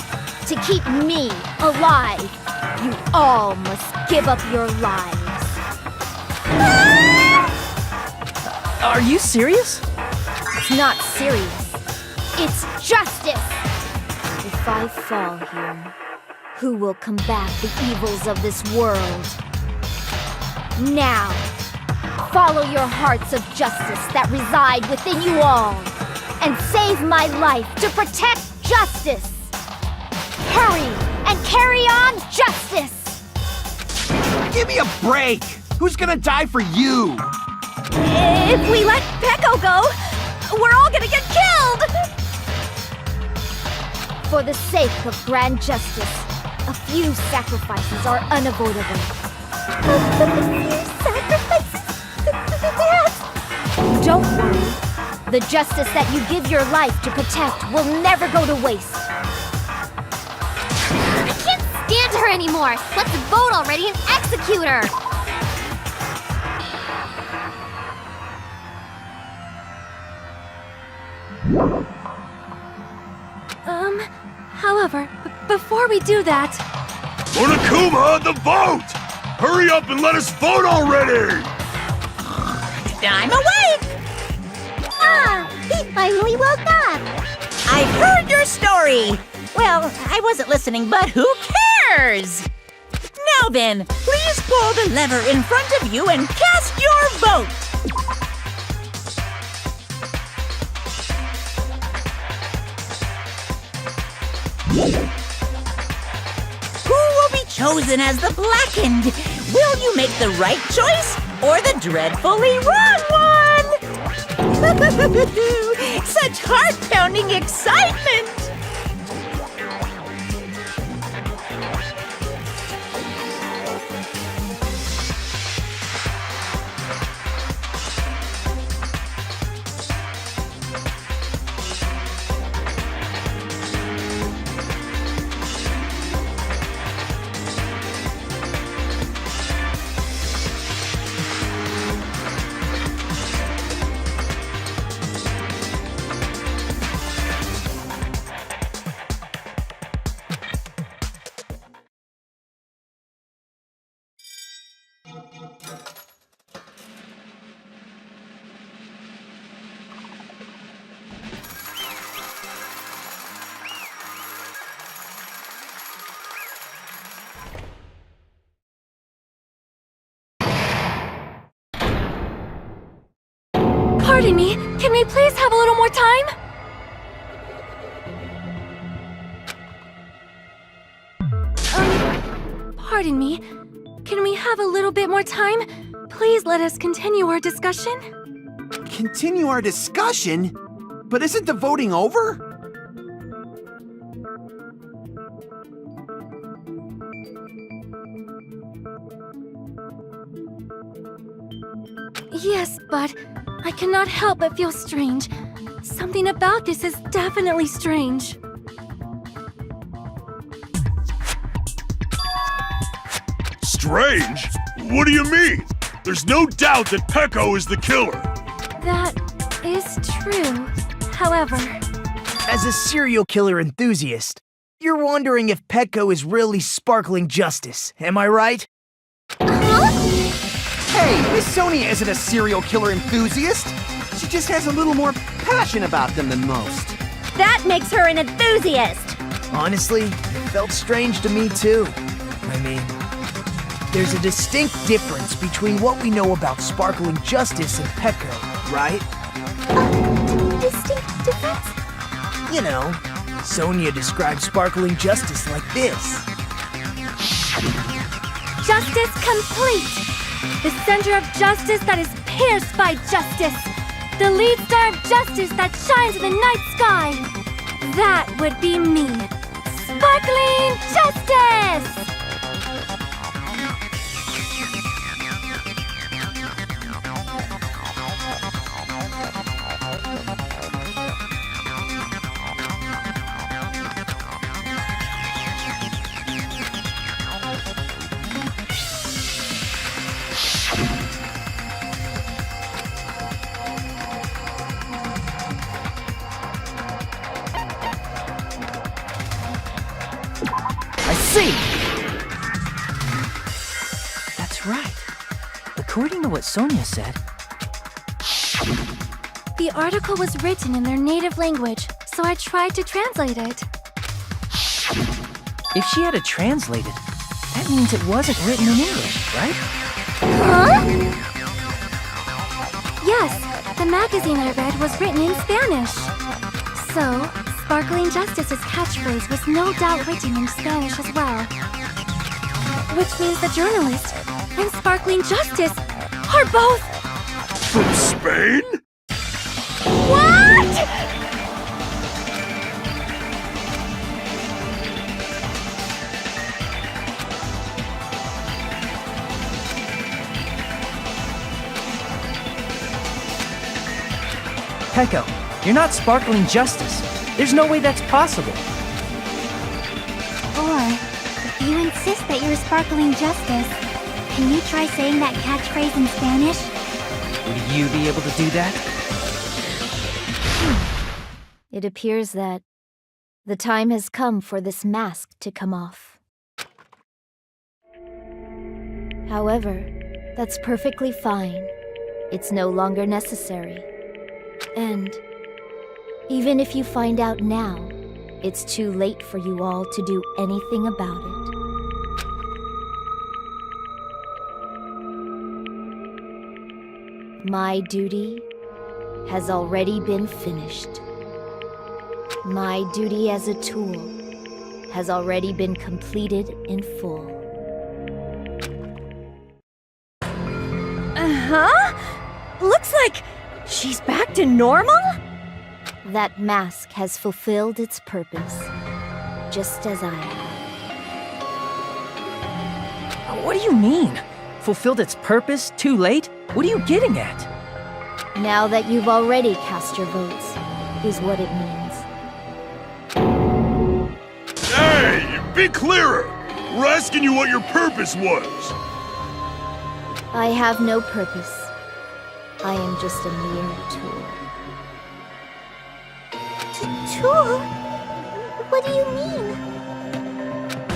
to keep me alive, you all must give up your lives. Are you serious? It's not serious. It's justice. If I fall here, who will combat the evils of this world? Now, follow your hearts of justice that reside within you all, and save my life to protect justice. Hurry and carry on justice. Give me a break! Who's gonna die for you? If we let Peko go, we're all gonna get killed! For the sake of grand justice, a few sacrifices are unavoidable. Don't worry. The justice that you give your life to protect will never go to waste. I can't stand her anymore. Let's vote already and execute her. However, before we do that... Monokuma, the vote! Hurry up and let us vote already! I'm awake! He finally woke up. I've heard your story! Well, I wasn't listening, but who cares? Now then, please pull the lever in front of you and cast your vote. Who will be chosen as the blackened? Will you make the right choice or the dreadfully wrong one? Such heart-pounding excitement! Pardon me, can we please have a little more time? Pardon me, can we have a little bit more time? Please let us continue our discussion. Continue our discussion? But isn't the voting over? Yes, but I cannot help but feel strange. Something about this is definitely strange. Strange? What do you mean? There's no doubt that Pecco is the killer. That is true. However, As a serial killer enthusiast, you're wondering if Pecco is really sparkling justice, am I right? Hey, Miss Sonia isn't a serial killer enthusiast. She just has a little more passion about them than most. That makes her an enthusiast! Honestly, it felt strange to me too. I mean, there's a distinct difference between what we know about sparkling justice and Pecco, right? Distinct difference? You know, Sonia describes sparkling justice like this. justice complete! The center of justice that is pierced by justice! The lead star of justice that shines in the night sky! That would be me! Sparkling Justice! That's right. According to what Sonia said, The article was written in their native language, so I tried to translate it. if she had to translate it, that means it wasn't written in English, right? Huh? Yes, the magazine I read was written in Spanish. So, Sparkling Justice's catchphrase was no doubt written in Spanish as well. Which means the journalist and Sparkling Justice are both... From Spain? What?! Pecco, you're not sparkling justice. There's no way that's possible. Or, if you insist that you're sparkling justice, can you try saying that catchphrase in Spanish? Would you be able to do that? It appears that the time has come for this mask to come off. However, that's perfectly fine. It's no longer necessary. And even if you find out now, it's too late for you all to do anything about it. My duty has already been finished. My duty as a tool has already been completed in full. Huh? Looks like she's back to normal? That mask has fulfilled its purpose, just as I have. What do you mean? Fulfilled its purpose too late? What are you getting at? Now that you've already cast your votes, is what it means. Hey, be clearer! We're asking you what your purpose was! I have no purpose. I am just a mere tool. Tool? What do you mean?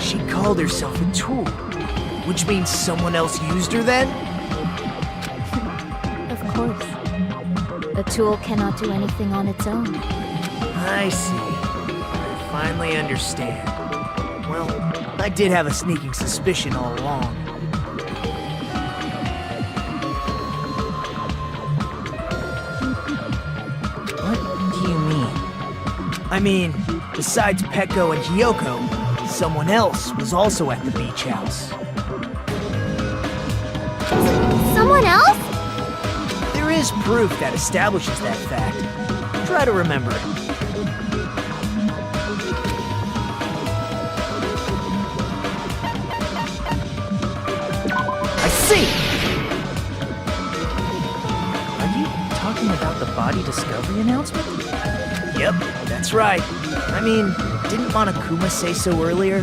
She called herself a tool, which means someone else used her then? Of course. A tool cannot do anything on its own. I see. I finally understand. Well, I did have a sneaking suspicion all along. What do you mean? I mean, besides Peko and Hiyoko, someone else was also at the beach house. Someone else? There is proof that establishes that fact. Try to remember it. I see! Are you talking about the body discovery announcement? Yep, that's right. I mean, didn't Monokuma say so earlier?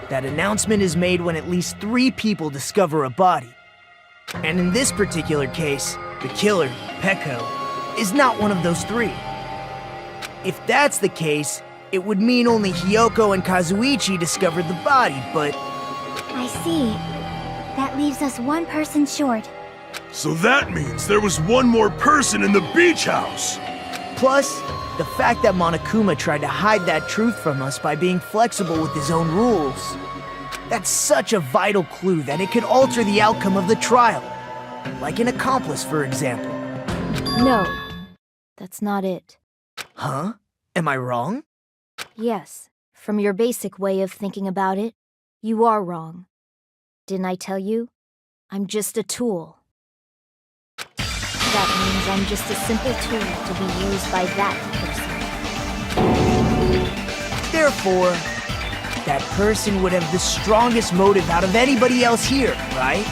That announcement is made when at least 3 people discover a body. And in this particular case, the killer, Peko, is not one of those 3. If that's the case, it would mean only Hiyoko and Kazuichi discovered the body, but... I see. That leaves us one person short. So that means there was one more person in the beach house! Plus, the fact that Monokuma tried to hide that truth from us by being flexible with his own rules. That's such a vital clue that it could alter the outcome of the trial. Like an accomplice, for example. No, that's not it. Huh? Am I wrong? Yes, from your basic way of thinking about it, you are wrong. Didn't I tell you? I'm just a tool. That means I'm just a simple tool to be used by that person. Therefore, that person would have the strongest motive out of anybody else here, right?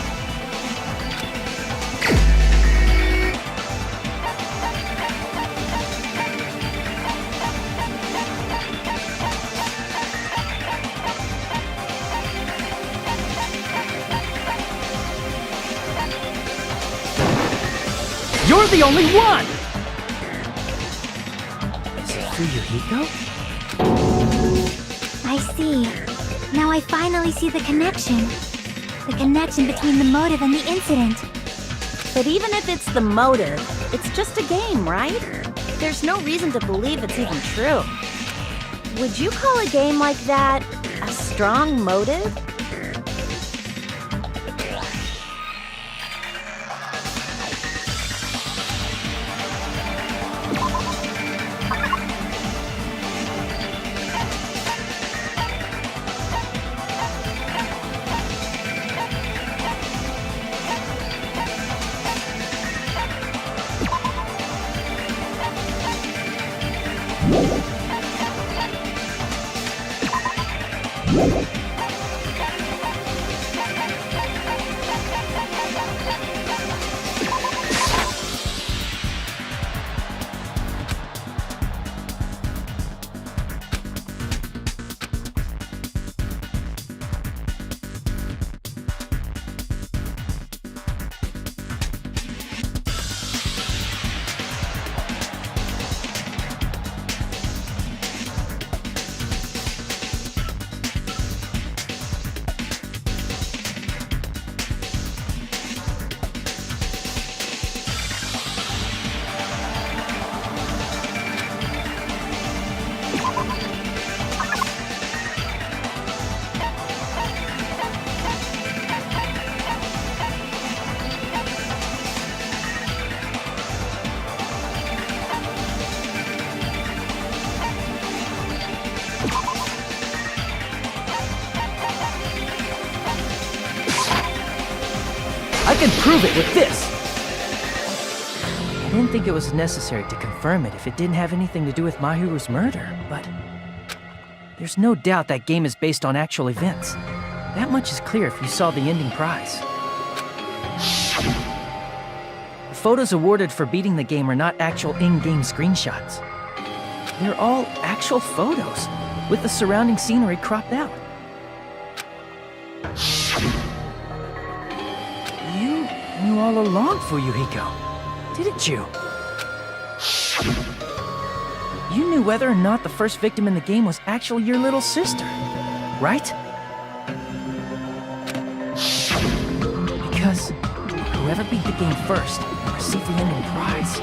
You're the only one! Is it for Yuriko? I see. Now I finally see the connection. The connection between the motive and the incident. But even if it's the motive, it's just a game, right? There's no reason to believe it's even true. Would you call a game like that a strong motive? can prove it with this! I didn't think it was necessary to confirm it if it didn't have anything to do with Mahiru's murder, but there's no doubt that game is based on actual events. That much is clear if you saw the ending prize. The photos awarded for beating the game are not actual in-game screenshots. They're all actual photos, with the surrounding scenery cropped out. You knew all along, Fuyuhiko, didn't you? You knew whether or not the first victim in the game was actually your little sister, right? Because whoever beat the game first received the ending prize.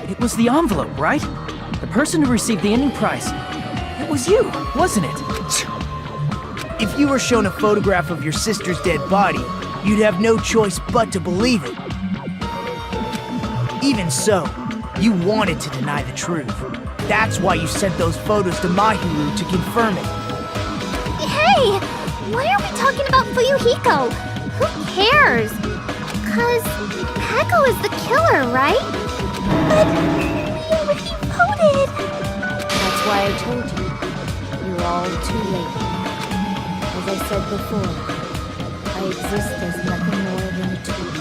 It was the envelope, right? The person who received the ending prize. It was you, wasn't it? If you were shown a photograph of your sister's dead body, you'd have no choice but to believe it. Even so, you wanted to deny the truth. That's why you sent those photos to Mahiru to confirm it. Hey! Why are we talking about Fuyuhiko? Who cares? 'Cause Peko is the killer, right? But we already voted! That's why I told you. You're all too late. As I said before, I exist as nothing more than a tool.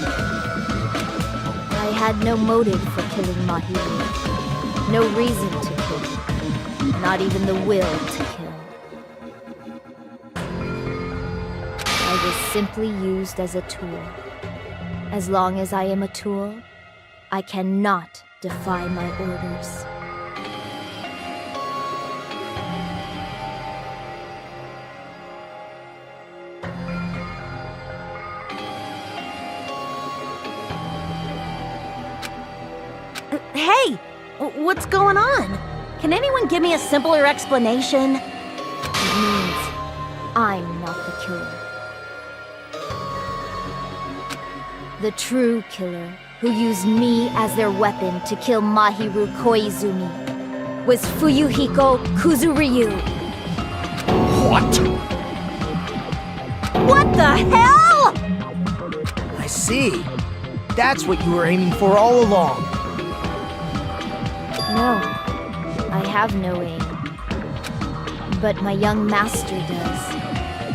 I had no motive for killing Mahiru. No reason to kill. Not even the will to kill. I was simply used as a tool. As long as I am a tool, I cannot defy my orders. Hey! What's going on? Can anyone give me a simpler explanation? It means I'm not the killer. The true killer, who used me as their weapon to kill Mahiru Koizumi, was Fuyuhiko Kuzuryu. What? What the hell?! I see. That's what you were aiming for all along. No, I have no aim. But my young master does.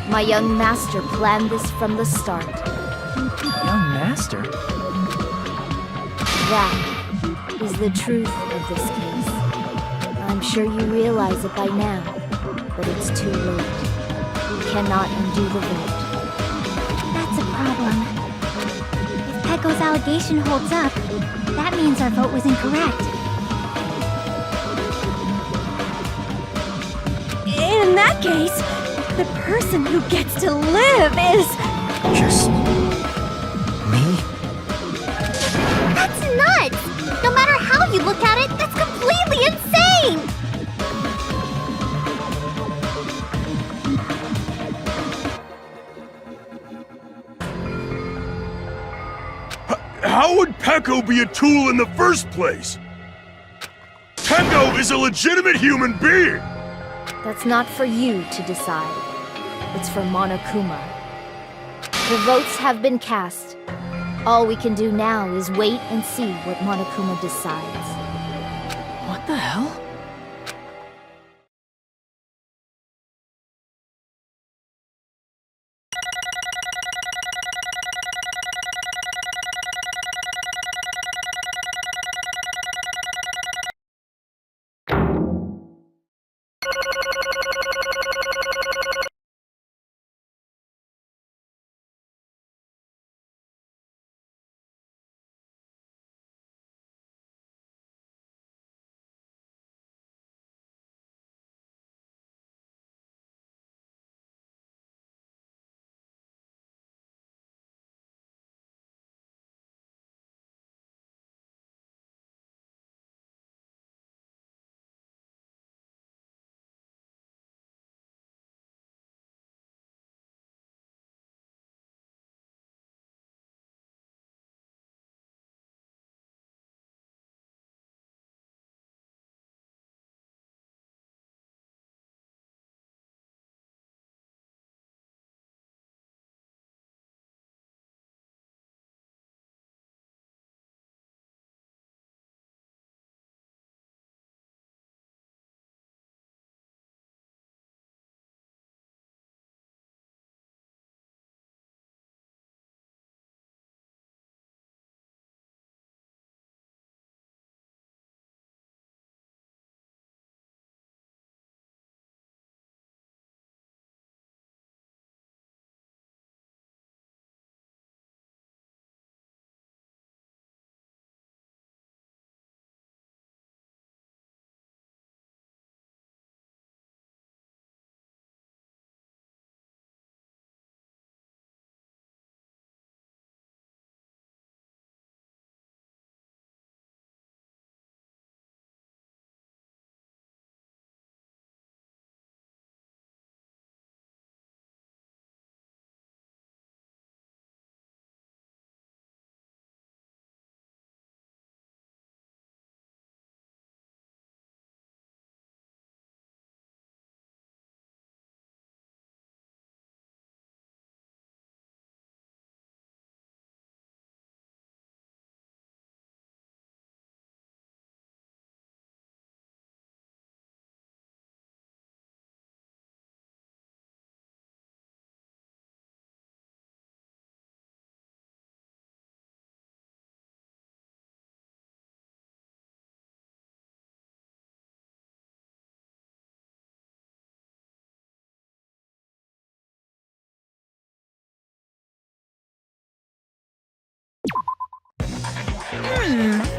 My young master planned this from the start. Young master? That is the truth of this case. I'm sure you realize it by now, but it's too late. You cannot undo the vote. That's a problem. If Peko's allegation holds up, that means our vote was incorrect. In that case, the person who gets to live is... Just... me? That's nuts! No matter how you look at it, that's completely insane! How would Peko be a tool in the first place? Peko is a legitimate human being! That's not for you to decide. It's for Monokuma. The votes have been cast. All we can do now is wait and see what Monokuma decides. What the hell?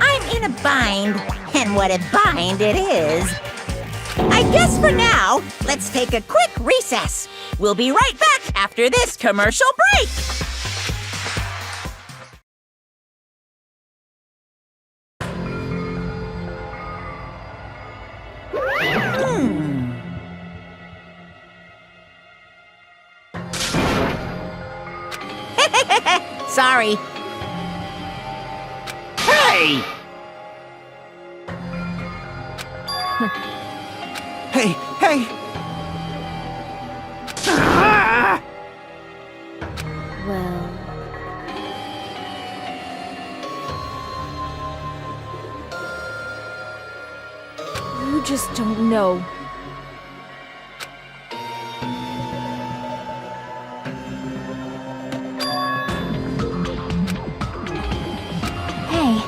I'm in a bind. And what a bind it is. I guess for now, let's take a quick recess. We'll be right back after this commercial break. Sorry. Hey! Hey, hey! Ah! Well... You just don't know. Hey,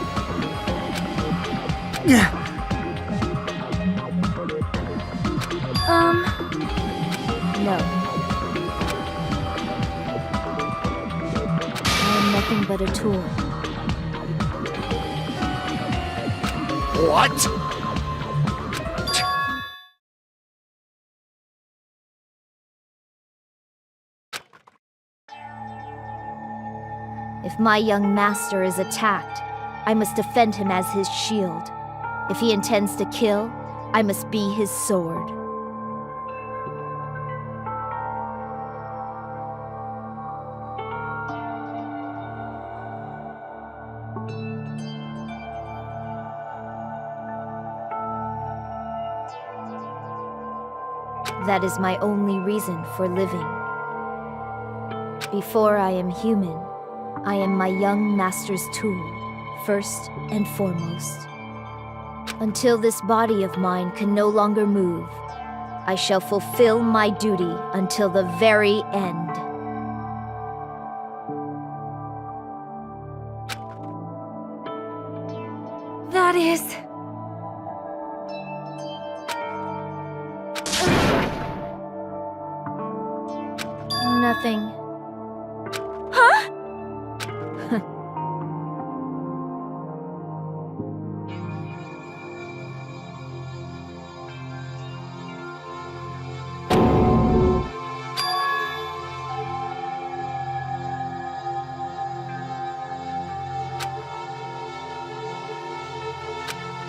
No. I am nothing but a tool. What? If my young master is attacked, I must defend him as his shield. If he intends to kill, I must be his sword. That is my only reason for living. Before I am human, I am my young master's tool, first and foremost. Until this body of mine can no longer move, I shall fulfill my duty until the very end. That is... Nothing. Huh?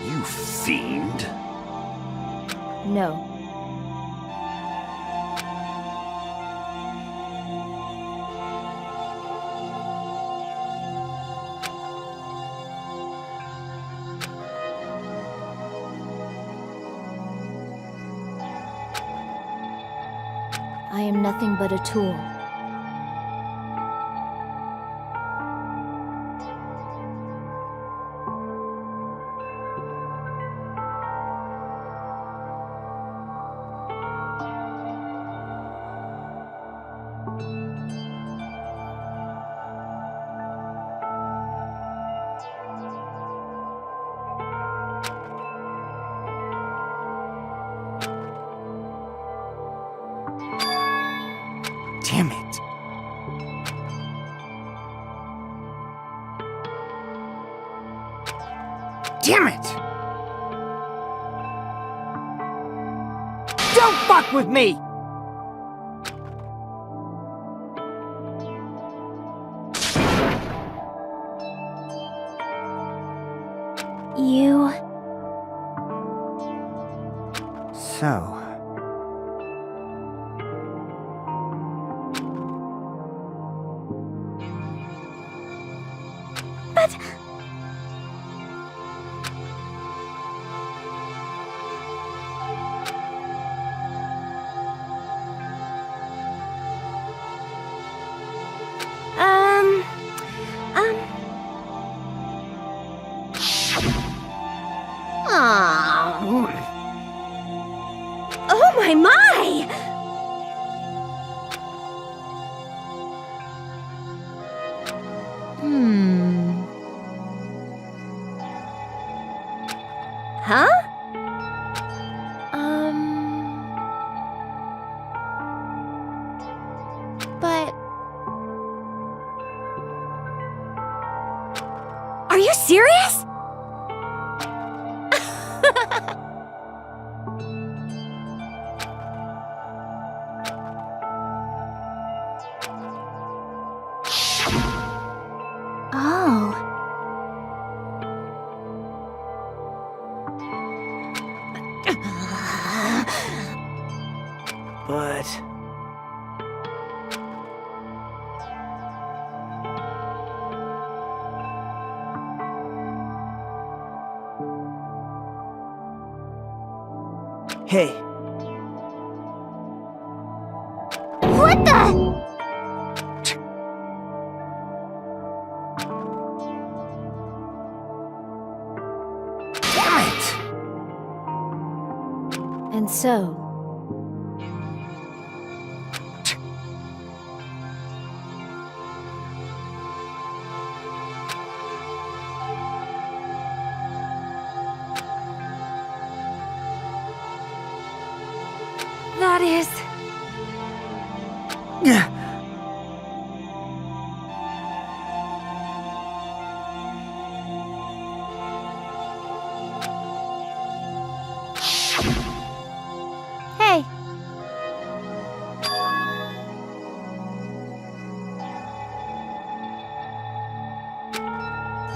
You fiend. No. I am nothing but a tool. Damn it. Damn it! Don't fuck with me! you... So... But... Oh my! Huh? But... Are you serious? Oh. But... Hey, What the? damn it! And so, that is... Hey.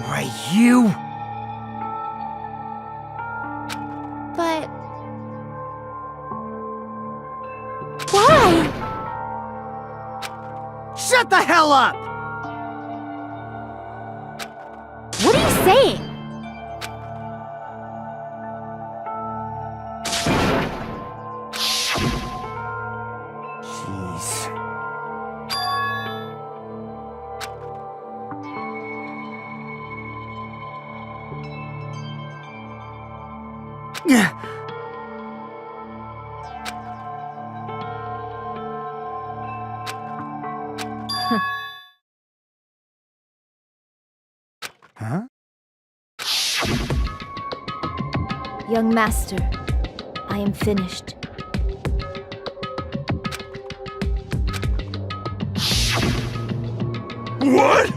Why, you... But... Why? Shut the hell up! What are you saying? Jeez. Huh? Young master, I am finished. What?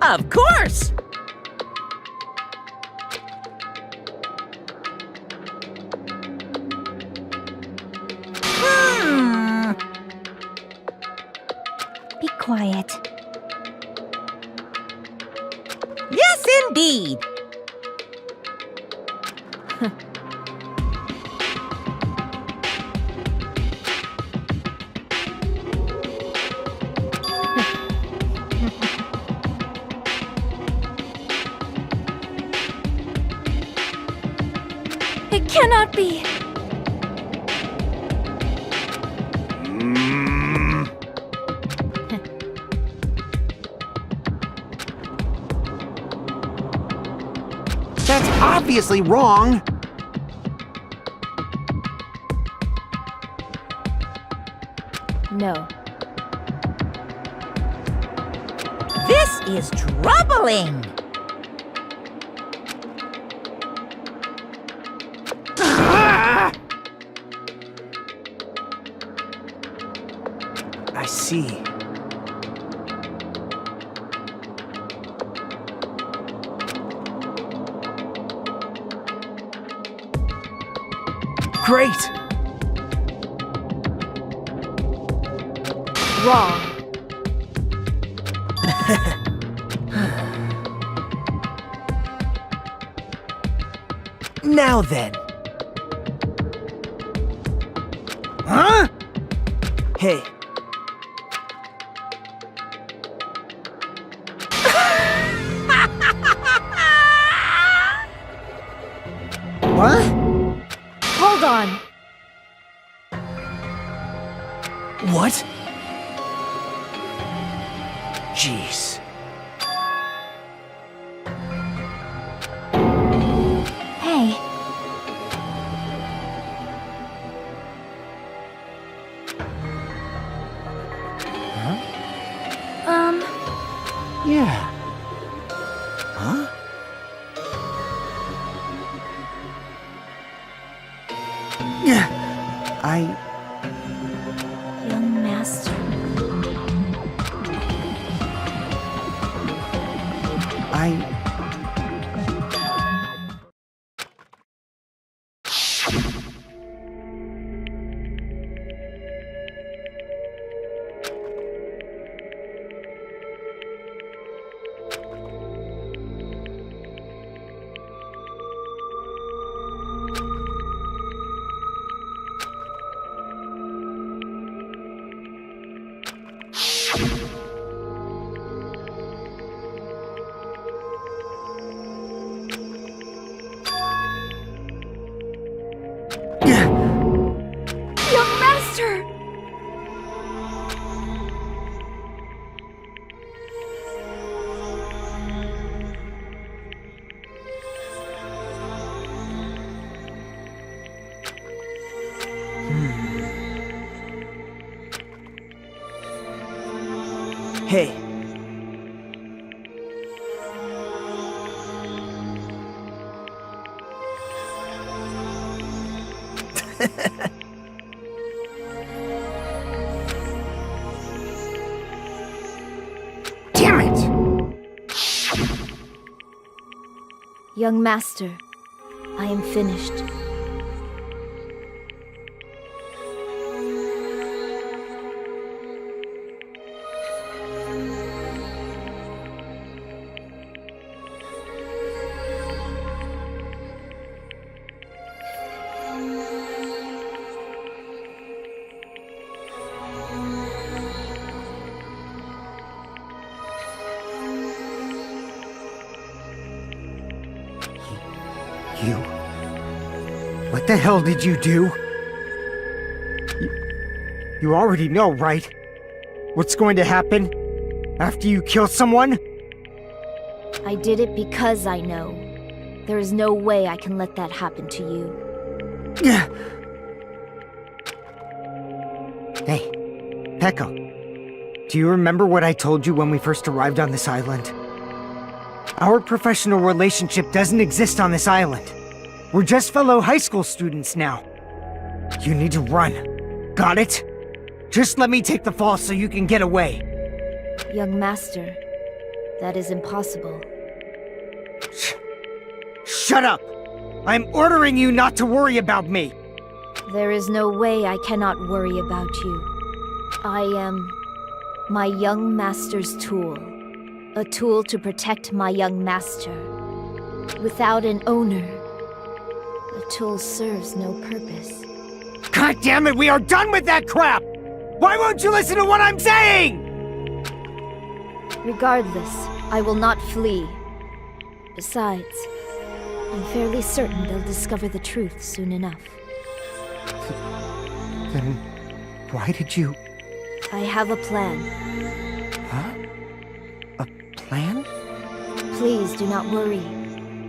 Of course! Be quiet. Yes, indeed! It cannot be! Mm, That's obviously wrong. No. This is troubling! I see. Great! Wrong. Now then. Huh? Hey. What? Hold on. What? Jeez. Hey, Yeah. Huh? Yeah. Young Master! Hey. Damn it! Young Master, I am finished. You? What the hell did you do? You already know, right? What's going to happen after you kill someone? I did it because I know. There is no way I can let that happen to you. Hey, Peko, do you remember what I told you when we first arrived on this island? Our professional relationship doesn't exist on this island. We're just fellow high school students now. You need to run. Got it? Just let me take the fall so you can get away. Young Master, that is impossible. Shut up! I'm ordering you not to worry about me! There is no way I cannot worry about you. I am my young master's tool. A tool to protect my young master. Without an owner, the tool serves no purpose. God damn it, we are done with that crap! Why won't you listen to what I'm saying? Regardless, I will not flee. Besides, I'm fairly certain they'll discover the truth soon enough. Then why did you... I have a plan. Huh? A plan? Please do not worry.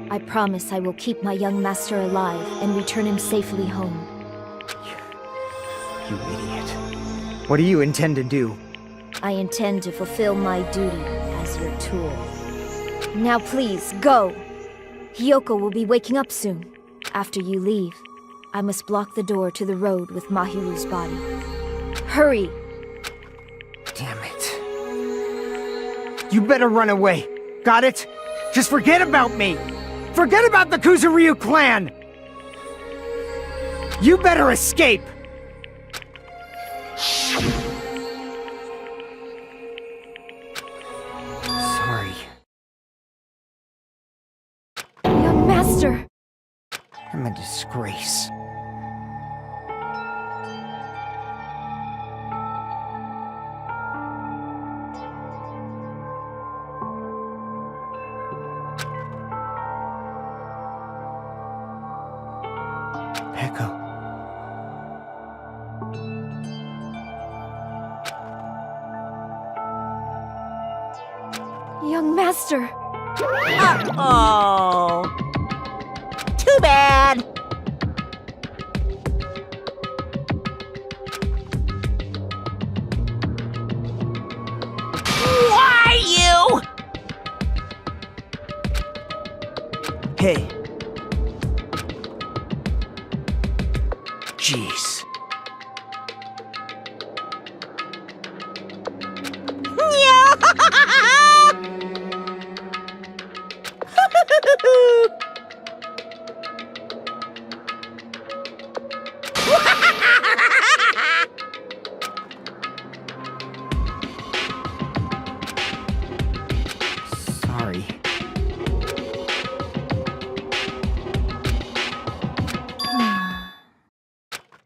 I promise I will keep my young master alive and return him safely home. You idiot. What do you intend to do? I intend to fulfill my duty as your tool. Now please, go! Hiyoko will be waking up soon. After you leave, I must block the door to the road with Mahiru's body. Hurry! Damn it. You better run away. Got it? Just forget about me! Forget about the Kuzuryu clan! You better escape! Sorry. Young master! I'm a disgrace. Peko. Young master! Uh-oh. Too bad. Why you? Hey. Jeez. Sorry.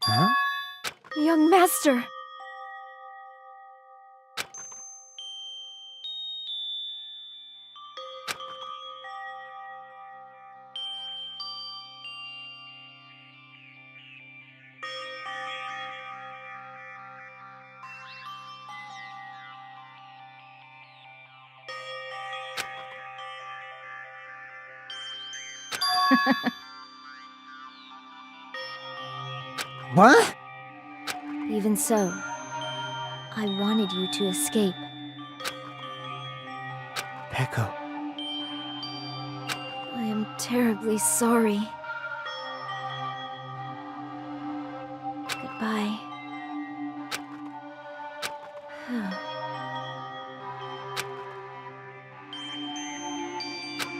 Huh? Young master! What? Even so, I wanted you to escape. Peko. I am terribly sorry. Goodbye.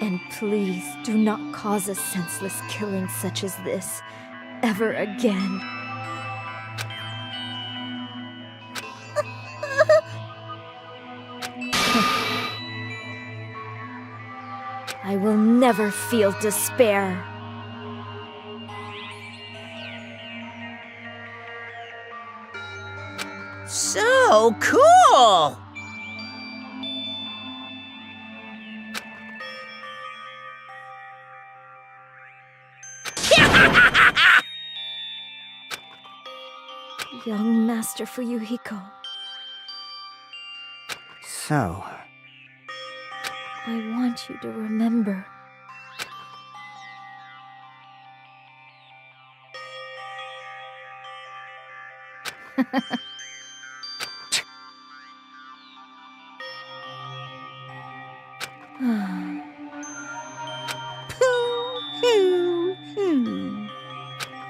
And please do not cause a senseless killing such as this ever again. I will never feel despair. So cool! Young Master Fuyuhiko, So, I want you to remember.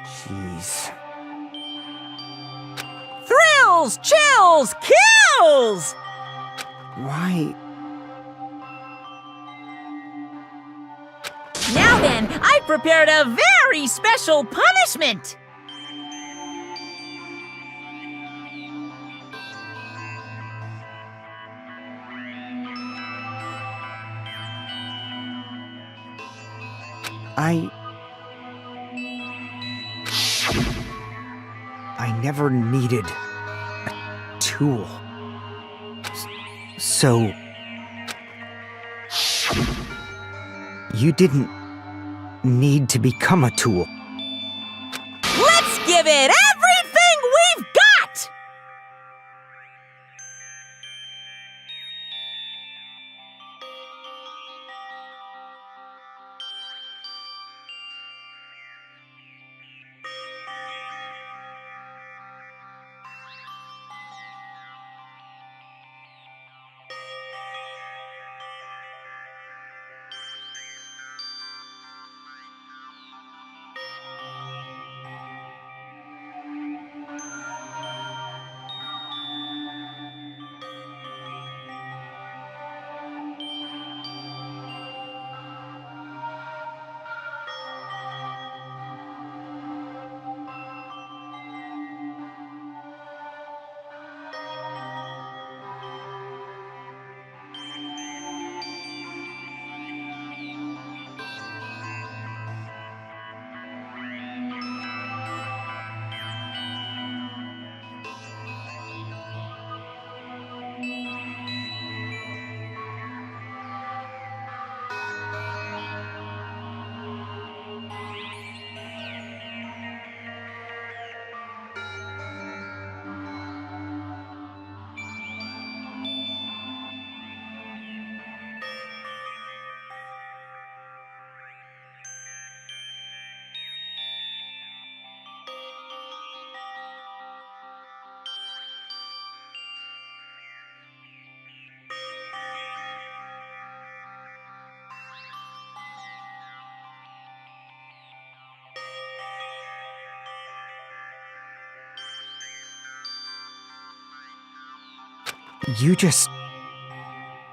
jeez. Thrills, chills, kills! Why? Now then, I've prepared a very special punishment! I never needed a tool. So... You didn't need to become a tool. Let's give it everything we've got!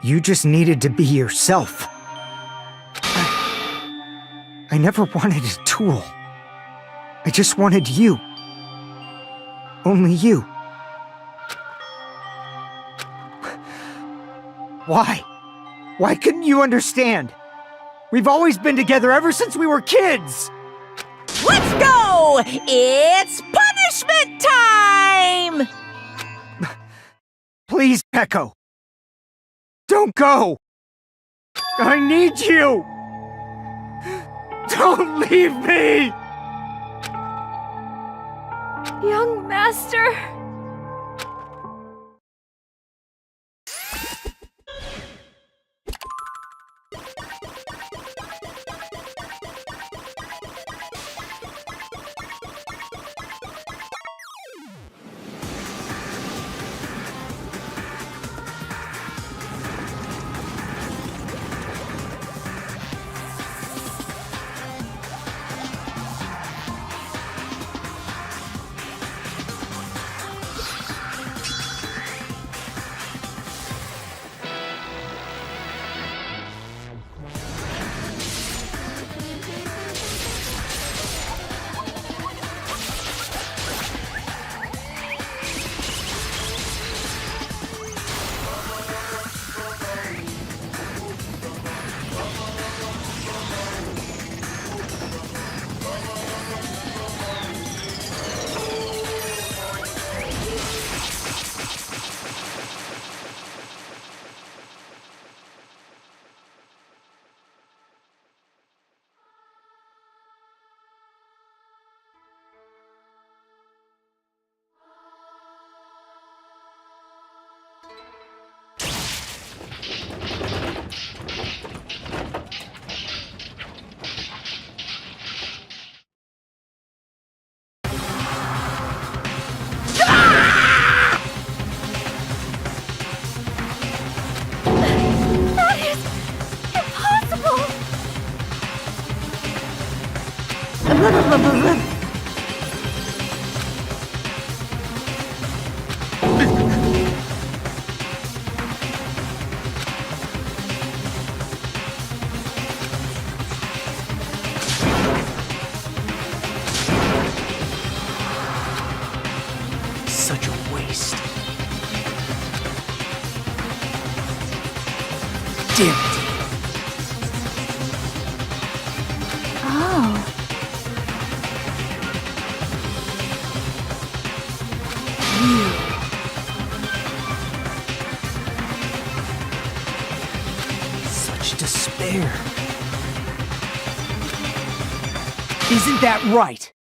You just needed to be yourself. I never wanted a tool. I just wanted you. Only you. Why? Why couldn't you understand? We've always been together ever since we were kids! Let's go! It's punishment time! Please, Peko. Don't go! I need you! Don't leave me! Young Master! Such a waste. Damn it. Oh. Such despair. Isn't that right?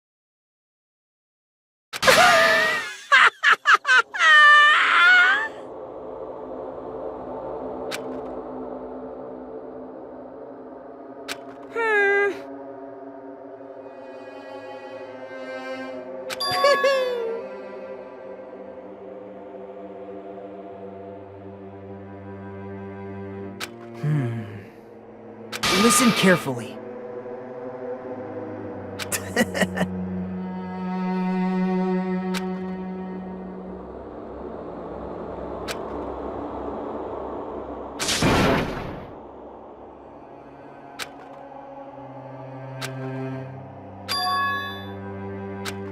Listen carefully.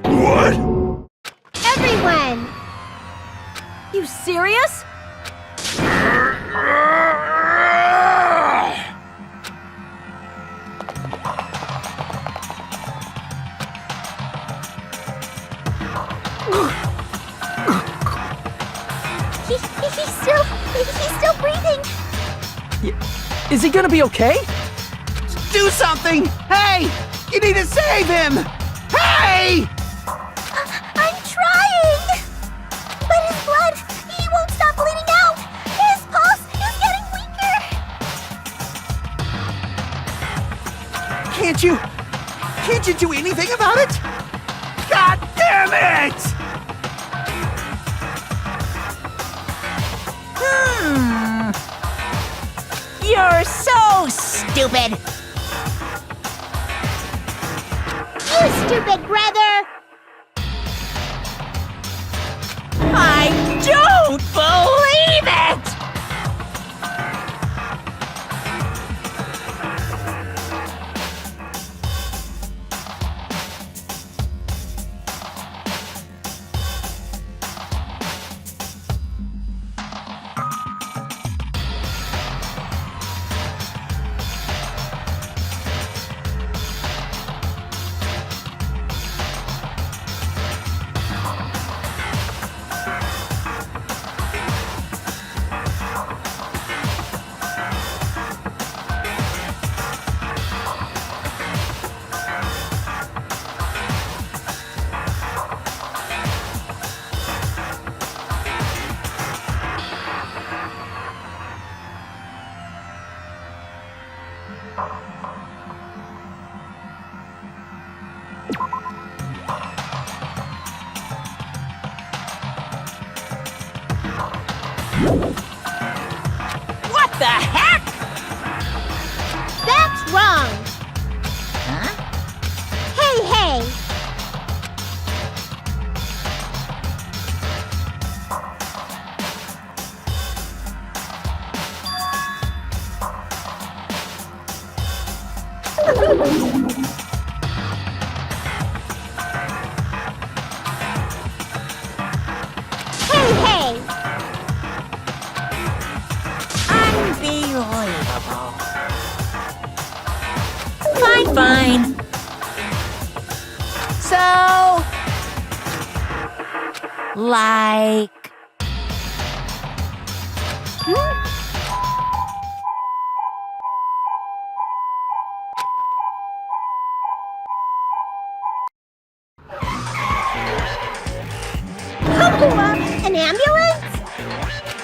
What? Everyone! You serious? He's still breathing. Is he gonna be okay? Do something! Hey! You need to save him! Hey! I'm trying! But his blood, he won't stop bleeding out! His pulse is getting weaker! Can't you do anything about it? God damn it! You're so stupid! You stupid brother! I don't believe it! What the heck? That's wrong! Huh? Hey! Hey! Unbelievable. Fine. So, like... An ambulance?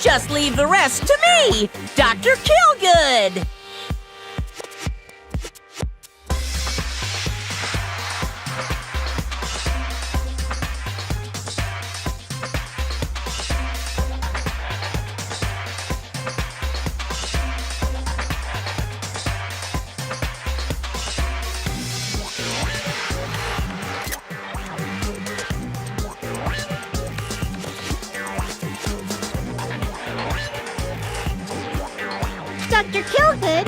Just leave the rest to me, Dr. Killgood! Dr. Killgood,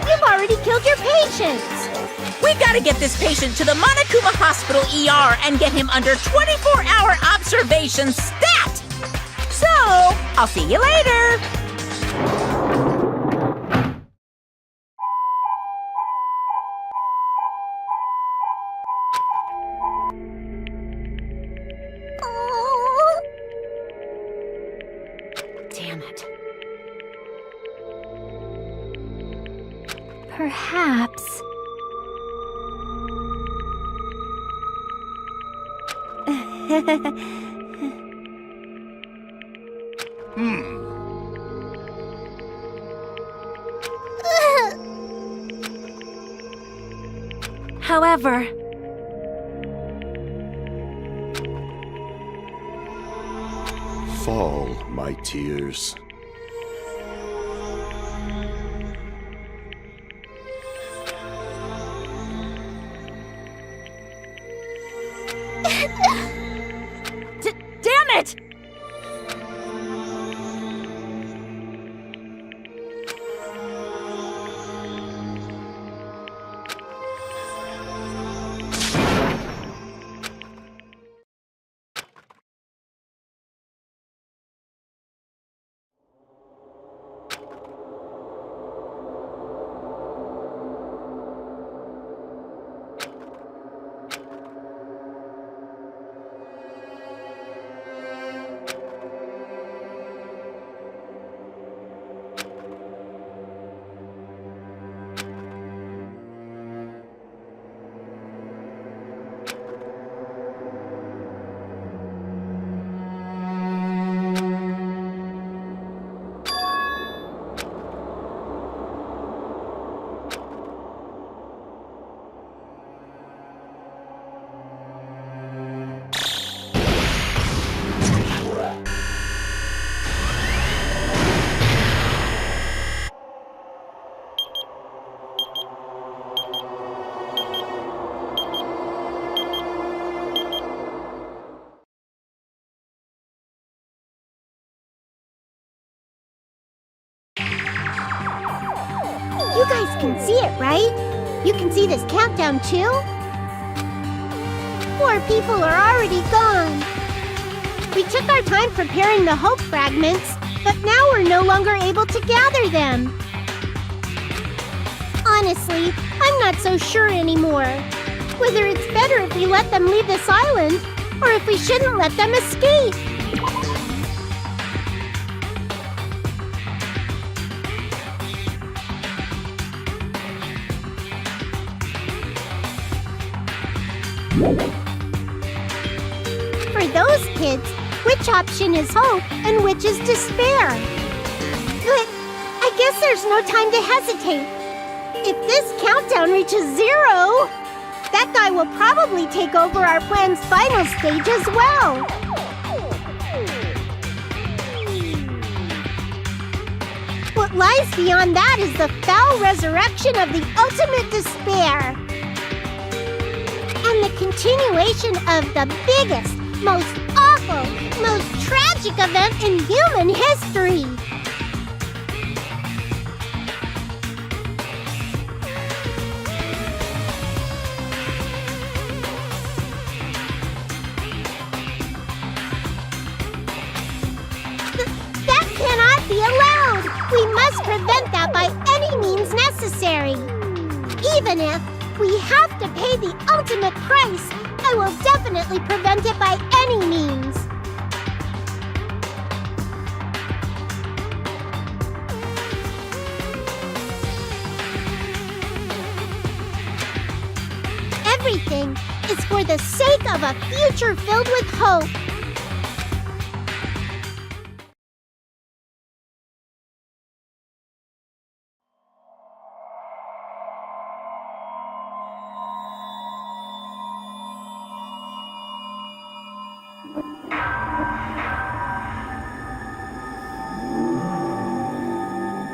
you've already killed your patients. We gotta get this patient to the Monokuma Hospital ER and get him under 24-hour observation stat! So, I'll see you later! Oh. Damn it. Perhaps. However, Fall, my tears. damn it! You guys can see it, right? You can see this countdown too? 4 people are already gone. We took our time preparing the hope fragments, but now we're no longer able to gather them. Honestly, I'm not so sure anymore. Whether it's better if we let them leave this island, or if we shouldn't let them escape. For those kids, which option is hope and which is despair? But I guess there's no time to hesitate. If this countdown reaches 0, that guy will probably take over our plan's final stage as well. What lies beyond that is the foul resurrection of the ultimate despair. And the continuation of the biggest, most awful, most tragic event in human history. That cannot be allowed! We must prevent that by any means necessary. Even if we have to pay the ultimate price, I will definitely prevent it by any means. Everything is for the sake of a future filled with hope.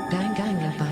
Danganronpa.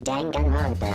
Danganronpa